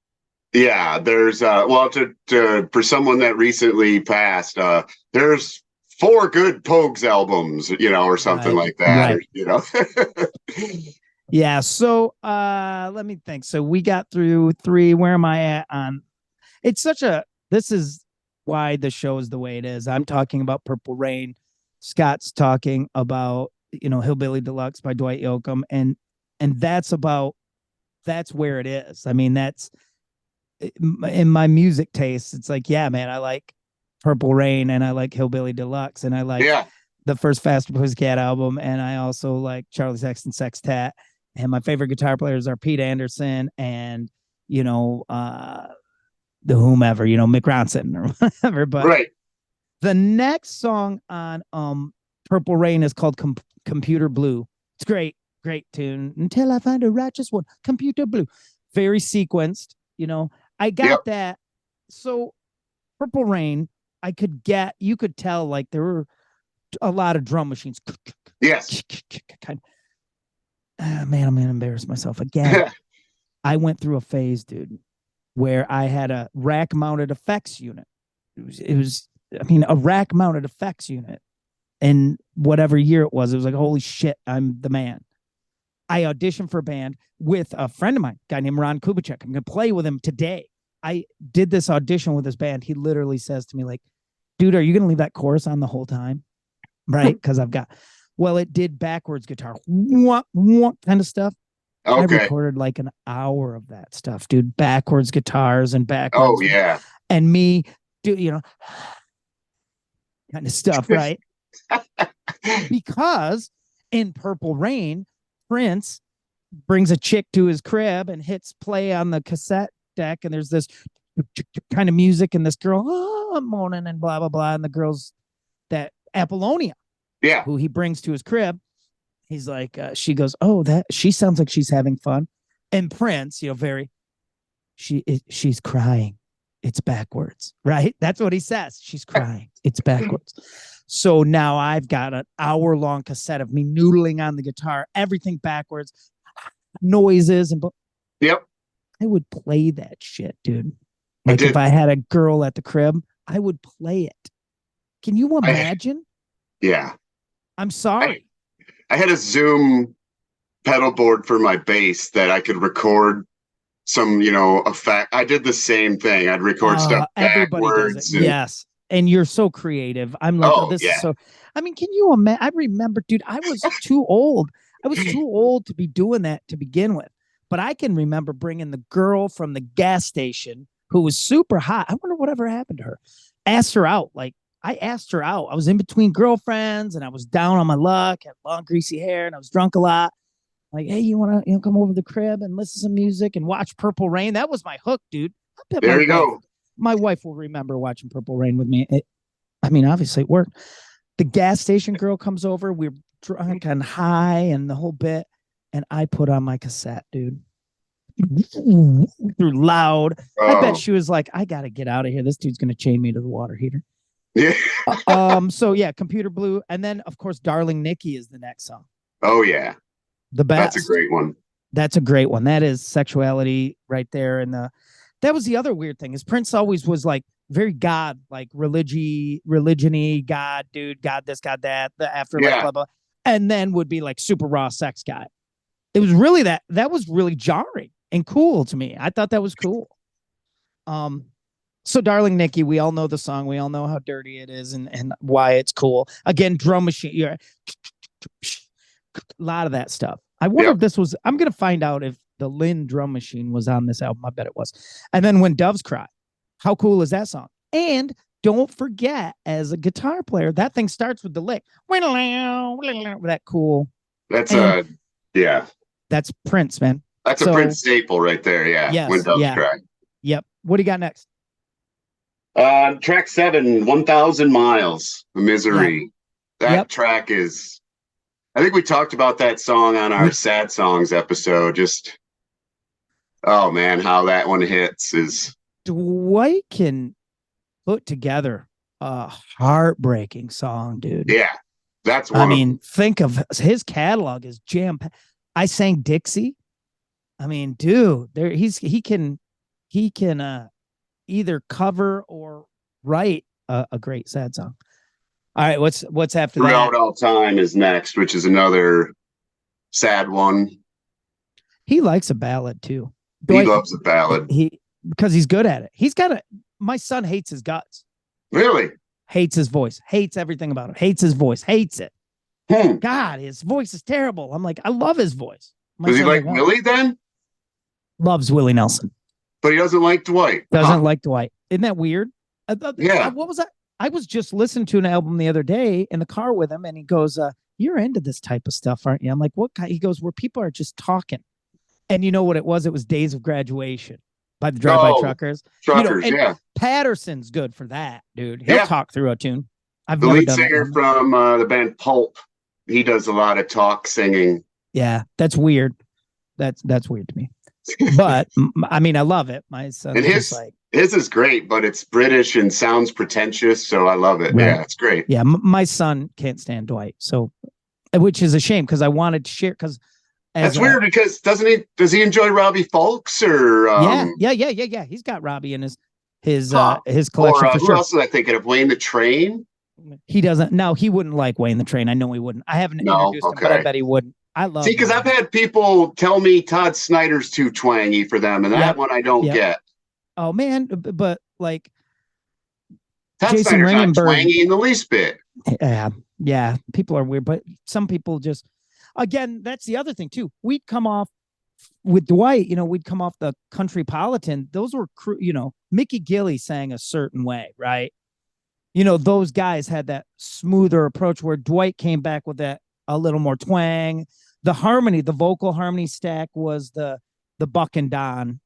Yeah, there's for someone that recently passed, there's 4 good Pogues albums, or something like that, right. Yeah, so let me think. So we got through 3. Where am I at on? This is why the show is the way it is. I'm talking about Purple Rain. Scott's talking about, Hillbilly Deluxe by Dwight Yoakam, and that's where it is. I mean, that's in my music taste. It's like, yeah, man, I like Purple Rain and I like Hillbilly Deluxe and I like the first Faster Pussycat album, and I also like Charlie Sexton Sextet, and my favorite guitar players are Pete Anderson and the whomever, Mick Ronson or whatever. But the next song on Purple Rain is called Computer Blue. It's great tune. Until I find a righteous one. Computer Blue. Very sequenced, I got that. So Purple Rain, you could tell like there were a lot of drum machines. Yes. Man, I'm gonna embarrass myself again. I went through a phase, dude, where I had a rack mounted effects unit. It was a rack mounted effects unit. And whatever year it was like, holy shit, I'm the man. I auditioned for a band with a friend of mine, a guy named Ron Kubicek. I'm going to play with him today. I did this audition with this band. He literally says to me, like, dude, are you going to leave that chorus on the whole time? Right? Because it did backwards guitar, kind of stuff. Okay. I recorded like an hour of that stuff, dude. Backwards guitars and backwards. Oh, yeah. And me, kind of stuff, right? Because in Purple Rain, Prince brings a chick to his crib and hits play on the cassette deck, and there's this kind of music, and this girl, moaning and blah blah blah, and the girl's that Apollonia, who he brings to his crib. He's like, she goes, she sounds like she's having fun, and Prince, she's crying. It's backwards, right? That's what he says. She's crying. It's backwards. So now I've got an hour-long cassette of me noodling on the guitar, everything backwards, noises and. Yep. I would play that shit, dude. Like if I had a girl at the crib, I would play it. Can you imagine? Yeah. I'm sorry. I had a Zoom pedal board for my bass that I could record some, effect. I did the same thing. I'd record stuff backwards. Does it. Yes. And you're so creative. I'm like, this is so. Can you imagine? I remember, dude, I was too old. I was too old to be doing that to begin with. But I can remember bringing the girl from the gas station who was super hot. I wonder whatever happened to her. Asked her out. Like, I asked her out. I was in between girlfriends and I was down on my luck, had long, greasy hair, and I was drunk a lot. Like, hey, you want to come over to the crib and listen to some music and watch Purple Rain? That was my hook, dude. There you go. My wife will remember watching Purple Rain with me. Obviously it worked. The gas station girl comes over. We're drunk and high and the whole bit. And I put on my cassette, dude. Through loud. I bet she was like, I got to get out of here. This dude's going to chain me to the water heater. Yeah. So yeah, Computer Blue. And then of course, Darling Nikki is the next song. Oh yeah. The best. That's a great one. That's a great one. That is sexuality right there. And that was the other weird thing is Prince always was like very God, like religion-y, God, dude, God this, God that, the afterlife, blah, blah. And then would be like super raw sex guy. It was really that was really jarring and cool to me. I thought that was cool. So Darling Nikki, we all know the song. We all know how dirty it is and why it's cool. Again, drum machine, a lot of that stuff. I wonder if this was, I'm going to find out if the Lynn drum machine was on this album. I bet it was. And then When Doves Cry, how cool is that song? And don't forget, as a guitar player, that thing starts with the lick. That cool. That's That's Prince, man. That's a Prince staple right there. Yeah. Yes, When Doves Cry. Yep. What do you got next? Track 7, 1,000 Miles, Misery. That track is, I think we talked about that song on our Sad Songs episode. Just, oh man, how that one hits is. Dwight can put together a heartbreaking song, dude. Yeah, that's one. Think of his catalog is jam. I sang Dixie. Dude, he can either cover or write a great sad song. All right, what's after that? Throughout All Time is next, which is another sad one. He likes a ballad too. He loves a ballad. Because he's good at it. My son hates his guts. Really? Hates his voice. Hates everything about him. Hates his voice. Hates it. God, his voice is terrible. I'm like, I love his voice. Does he like Willie then? Loves Willie Nelson. But he doesn't like Dwight. Doesn't like Dwight. Isn't that weird? Yeah. What was that? I was just listening to an album the other day in the car with him, and he goes, you're into this type of stuff, aren't you? I'm like, what kind? He goes, where people are just talking. And you know what it was? It was Days of Graduation by the Drive-By Truckers. Truckers, Patterson's good for that, dude. He'll talk through a tune. The lead singer from the band Pulp, he does a lot of talk singing. Yeah, that's weird. That's weird to me. But I love it. My son is like His is great, but it's British and sounds pretentious, so I love it. Right. Yeah, it's great. Yeah, my son can't stand Dwight, so which is a shame because I wanted to share because that's weird because does he enjoy Robbie Fulks or yeah. He's got Robbie in his collection for sure. Who else was I thinking of? Wayne the Train? He doesn't. No, he wouldn't like Wayne the Train. I know he wouldn't. I haven't introduced him, but I bet he wouldn't. I love. See, because I've had people tell me Todd Snyder's too twangy for them, and that one I don't get. Oh man, but like Todd Jason Snyder's Ringgenberg, not twangy in the least bit. Yeah, people are weird, but some people just. Again, that's the other thing too. We'd come off with Dwight, we'd come off the Countrypolitan. Those were, Mickey Gilley sang a certain way, right? Those guys had that smoother approach where Dwight came back with that a little more twang. The harmony, the vocal harmony stack was the Buck and Don.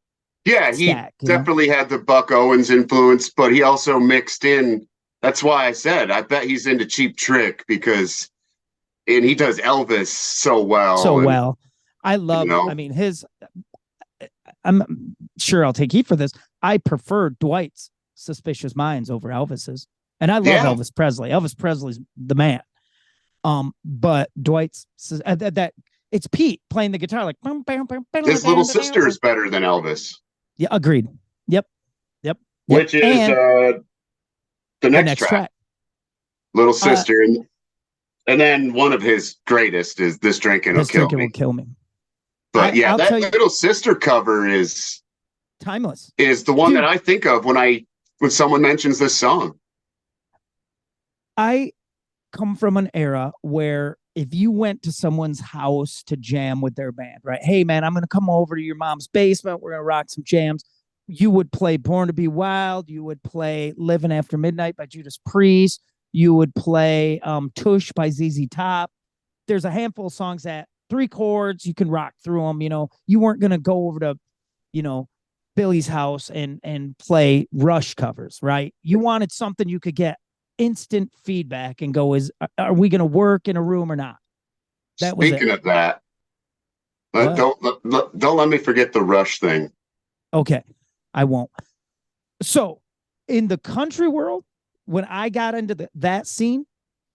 Yeah, he definitely had the Buck Owens influence, but he also mixed in. That's why I said I bet he's into Cheap Trick and he does Elvis so well. I love, I mean, I'm sure I'll take heat for this. I prefer Dwight's Suspicious Minds over Elvis's. And I love Elvis Presley. Elvis Presley's the man. But Dwight's, it's Pete playing the guitar like. His little sister is better than Elvis. Yeah, agreed. Yep. Which is the next track. Little Sister. And then one of his greatest is This Drinking Will Kill Me. But that Little Sister cover is timeless. Is the one that I think of when someone mentions this song. I come from an era where if you went to someone's house to jam with their band, right? Hey man, I'm going to come over to your mom's basement. We're going to rock some jams. You would play Born to Be Wild. You would play Living After Midnight by Judas Priest. You would play Tush by ZZ Top. There's a handful of songs that 3 chords, you can rock through them. You weren't going to go over to, Billy's house and play Rush covers, right? You wanted something you could get instant feedback and go, are we going to work in a room or not? Speaking of that, don't let me forget the Rush thing. Okay, I won't. So in the country world, when I got into that scene,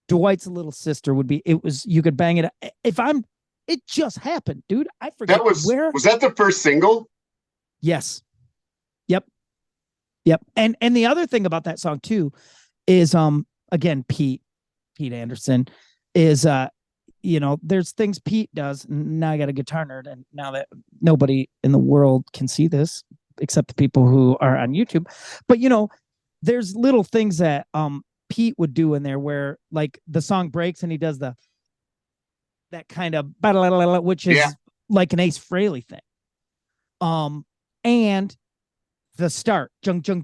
Dwight's Little Sister you could bang it. It just happened, dude. I forget was that the first single? Yes. Yep. And the other thing about that song too is, again, Pete Anderson is, there's things Pete does. Now I got a guitar nerd. And now that nobody in the world can see this except the people who are on YouTube, but there's little things that Pete would do in there where like the song breaks and he does that kind of which is like an Ace Frehley thing. And the start, jung, little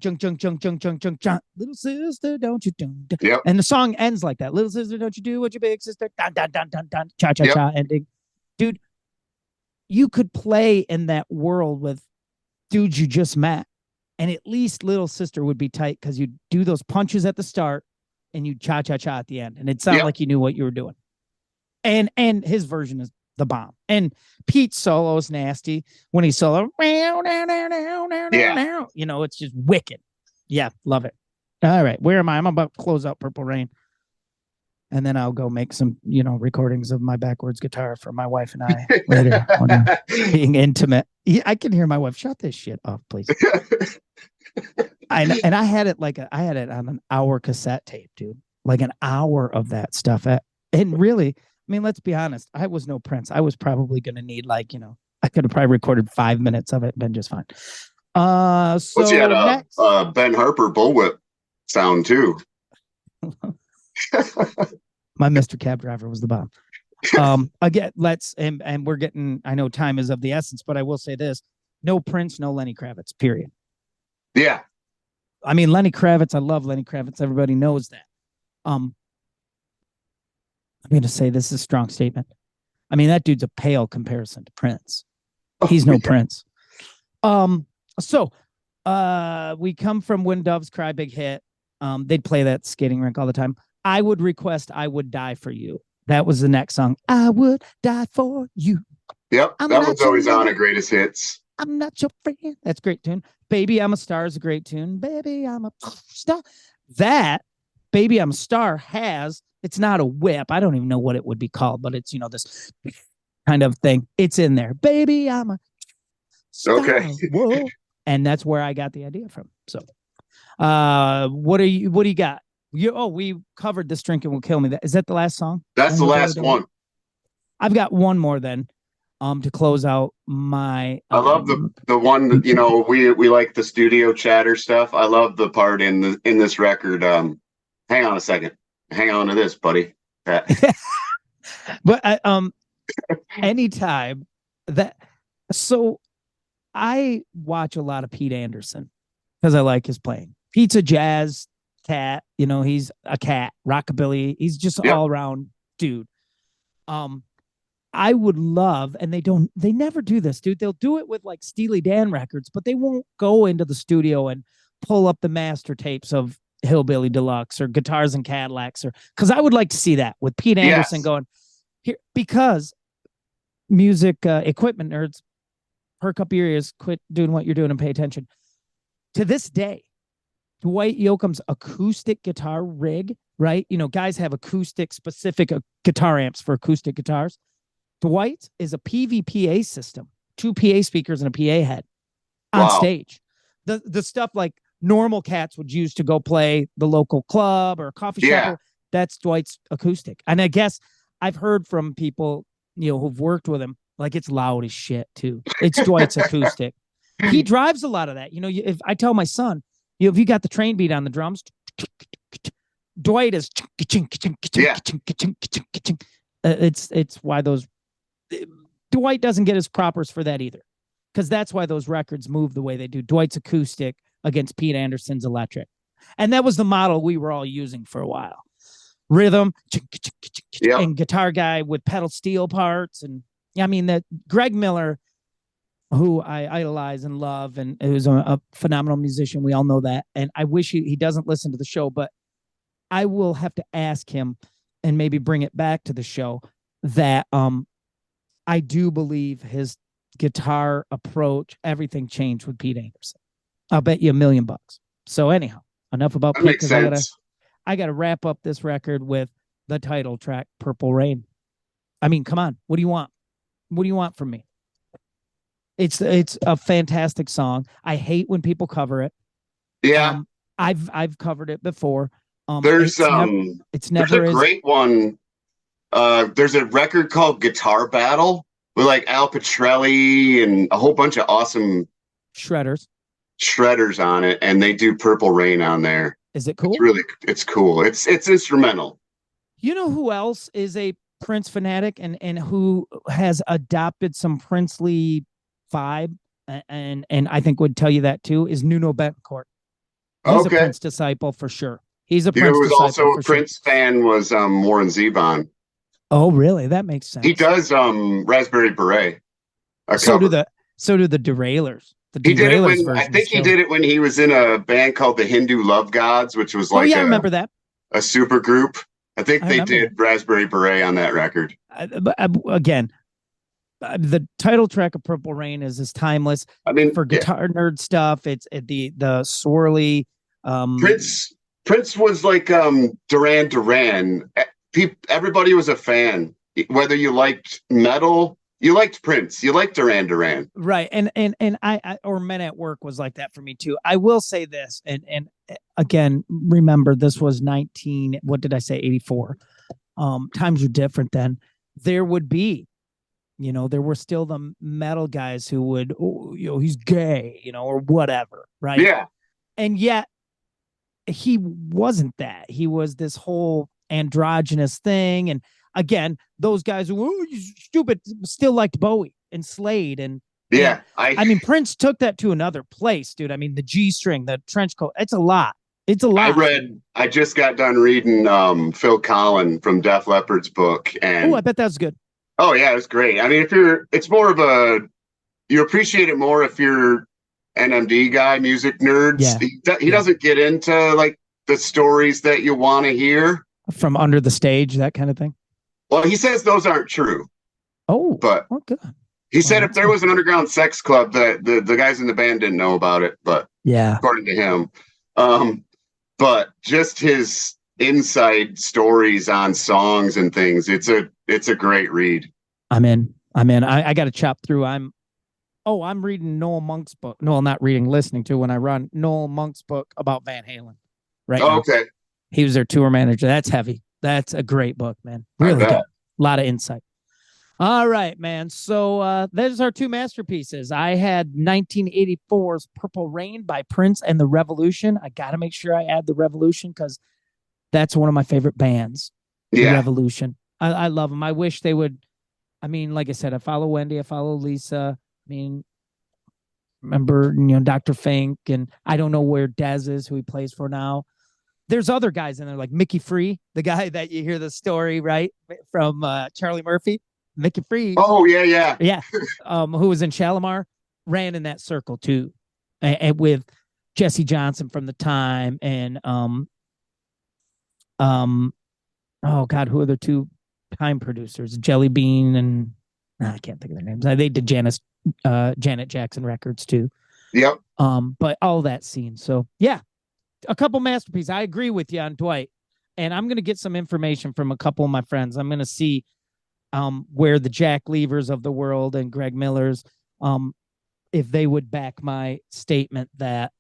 sister, don't you do? Yep. And the song ends like that. Little sister, don't you do what your big sister? Dun, dun, dun, dun, dun, cha cha cha ending. Dude, you could play in that world with dudes you just met. And at least Little Sister would be tight because you'd do those punches at the start and you'd cha-cha-cha at the end. And it sounded like you knew what you were doing. And his version is the bomb. And Pete's solo is nasty. When he solo, it's just wicked. Yeah, love it. All right, where am I? I'm about to close out Purple Rain. And then I'll go make some, recordings of my backwards guitar for my wife and I later when being intimate. I can hear my wife. Shut this shit off, please. I had it on an hour cassette tape, dude. Like an hour of that stuff. And really, let's be honest. I was no Prince. I was probably going to need I could have probably recorded 5 minutes of it and been just fine. So you had a Ben Harper bullwhip sound too. My Mr. Cab Driver was the bomb. Again, and we're getting, I know time is of the essence, but I will say this: no Prince, no Lenny Kravitz, period. Yeah. Lenny Kravitz, I love Lenny Kravitz. Everybody knows that. I'm going to say this is a strong statement. That dude's a pale comparison to Prince. He's no Prince. So we come from When Doves Cry, big hit. They'd play that skating rink all the time. I would request I Would Die for You. That was the next song. I would die for you. That was always on at Greatest Hits. I'm not your friend. That's a great tune. Baby, I'm a Star is a great tune. Baby, I'm a star. That Baby, I'm a Star it's not a whip. I don't even know what it would be called, but it's, this kind of thing. It's in there. Baby, I'm a star. Okay. Whoa. And that's where I got the idea from. So, what do you got? We covered This Drinking Will Kill Me. Is that the last song? That's the last one. I've got one more then. To close out my I love the one that, we like the studio chatter stuff. I love the part in this record. Hang on a second. Hang on to this, buddy. But anytime so I watch a lot of Pete Anderson because I like his playing. Pete's a jazz cat, he's a cat, rockabilly. He's just all around dude. I would love, and they never do this, dude. They'll do it with like Steely Dan records, but they won't go into the studio and pull up the master tapes of Hillbilly Deluxe or Guitars and Cadillacs, because I would like to see that with Pete Anderson going here, because music equipment nerds, perk up your ears, quit doing what you're doing and pay attention. To this day, Dwight Yoakam's acoustic guitar rig, right? Guys have acoustic specific guitar amps for acoustic guitars. Dwight is a PVPA system, 2 PA speakers and a PA head on stage. The stuff like normal cats would use to go play the local club or coffee shop. That's Dwight's acoustic. And I guess I've heard from people, who've worked with him, like it's loud as shit too. It's Dwight's acoustic. He drives a lot of that. If I tell my son, if you got the train beat on the drums, Dwight is it's why those Dwight doesn't get his propers for that either, because that's why those records move the way they do. Dwight's acoustic against Pete Anderson's electric, and that was the model we were all using for a while. Rhythm and guitar guy with pedal steel parts, and that Greg Miller, who I idolize and love, and who's a phenomenal musician. We all know that, and I wish he doesn't listen to the show, but I will have to ask him and maybe bring it back to the show that I do believe his guitar approach, everything changed with Pete Anderson. I'll bet you $1 million. So anyhow, enough about that Pete. Makes sense. I gotta wrap up this record with the title track, Purple Rain. I mean, come on. What do you want? What do you want from me? It's a fantastic song. I hate when people cover it. Yeah. I've covered it before. There's never a great one. There's a record called Guitar Battle with like Al Pitrelli and a whole bunch of awesome shredders on it, and they do Purple Rain on there. Is it cool? It's cool. It's instrumental. You know who else is a Prince fanatic and who has adopted some princely vibe, and I think would tell you that too, is Nuno Betancourt. He's a Prince disciple for sure. He's a Prince disciple. Who was also a Prince fan was Warren Zevon. Oh, really? That makes sense. He does Raspberry Beret. So do the Derailers. He did it when he did it when he was in a band called the Hindu Love Gods, which was like I remember that. A super group. I think they did Raspberry Beret on that record. Again, the title track of Purple Rain is timeless. I mean, for guitar nerd stuff, it's the swirly. Prince was like Duran Duran. Everybody was a fan. Whether you liked metal, you liked Prince, you liked Duran Duran. Right. And I or Men at Work was like that for me too. I will say this, and again, remember this was 84. Times were different then. There would be, there were still the metal guys who would, he's gay, or whatever. Right. Yeah. And yet he wasn't that. He was this whole androgynous thing. And again, those guys who stupid still liked Bowie and Slade. And I mean, Prince took that to another place, dude. I mean, the G string, the trench coat, it's a lot. I just got done reading Phil Collin from Def Leppard's book. And I bet that's good. Oh yeah, it was great. I mean, it's more of you appreciate it more if you're NMD guy, music nerds. Yeah. He doesn't get into like the stories that you want to hear from under the stage, that kind of thing. Well, he says those aren't true. Oh, but good. He said if there was an underground sex club, that the guys in the band didn't know about it, but yeah, according to him. But just his inside stories on songs and things, it's a great read. I'm in. I got to chop through. I'm reading Noel Monk's book. No, I'm not reading, listening to when I run Noel Monk's book about Van Halen. Right. Oh, okay. He was their tour manager. That's heavy. That's a great book, man. Really good. A lot of insight. All right, man. So there's our two masterpieces. I had 1984's Purple Rain by Prince and the Revolution. I got to make sure I add the Revolution because that's one of my favorite bands. The Revolution. I love them. I wish they would. I mean, like I said, I follow Wendy. I follow Lisa. I mean, remember, Dr. Fink, and I don't know where Dez is, who he plays for now. There's other guys in there, like Mickey Free, the guy that you hear the story, right, from Charlie Murphy. Mickey Free. Oh, yeah. Who was in Shalimar, ran in that circle too, and with Jesse Johnson from The Time, and oh God, who are the two Time producers? Jelly Bean and I can't think of their names. They did Janet Jackson records too. Yep. But all that scene. So yeah, a couple masterpieces. I agree with you on Dwight, and I'm gonna get some information from a couple of my friends. I'm gonna see where the Jack Levers of the world and Greg Millers, if they would back my statement that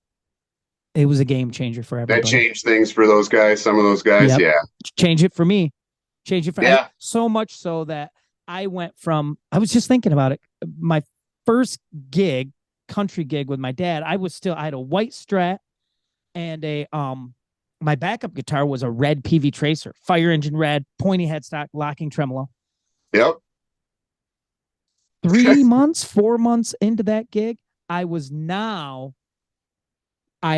it was a game changer for everybody. That changed things for those guys. Some of those guys, yeah. Change it for me. Change it for so much so that I went from, I was just thinking about it. My first gig, country gig with my dad, I had a white Strat and my backup guitar was a red PV Tracer, fire engine red, pointy headstock, locking tremolo. Yep. 4 months into that gig, I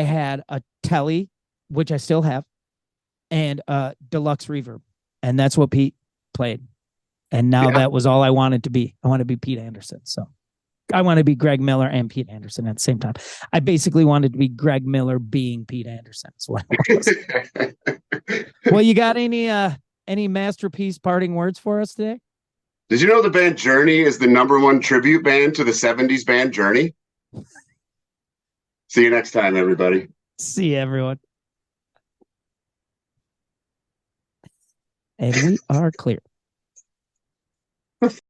had a Telly, which I still have, and a deluxe reverb. And that's what Pete played. And now that was all I wanted to be. I want to be Pete Anderson. So I want to be Greg Miller and Pete Anderson at the same time. I basically wanted to be Greg Miller being Pete Anderson. That's what it was. Well, you got any masterpiece parting words for us today? Did you know the band Journey is the #1 tribute band to the 70s band Journey? See you next time, everybody. See you, everyone. And we are clear.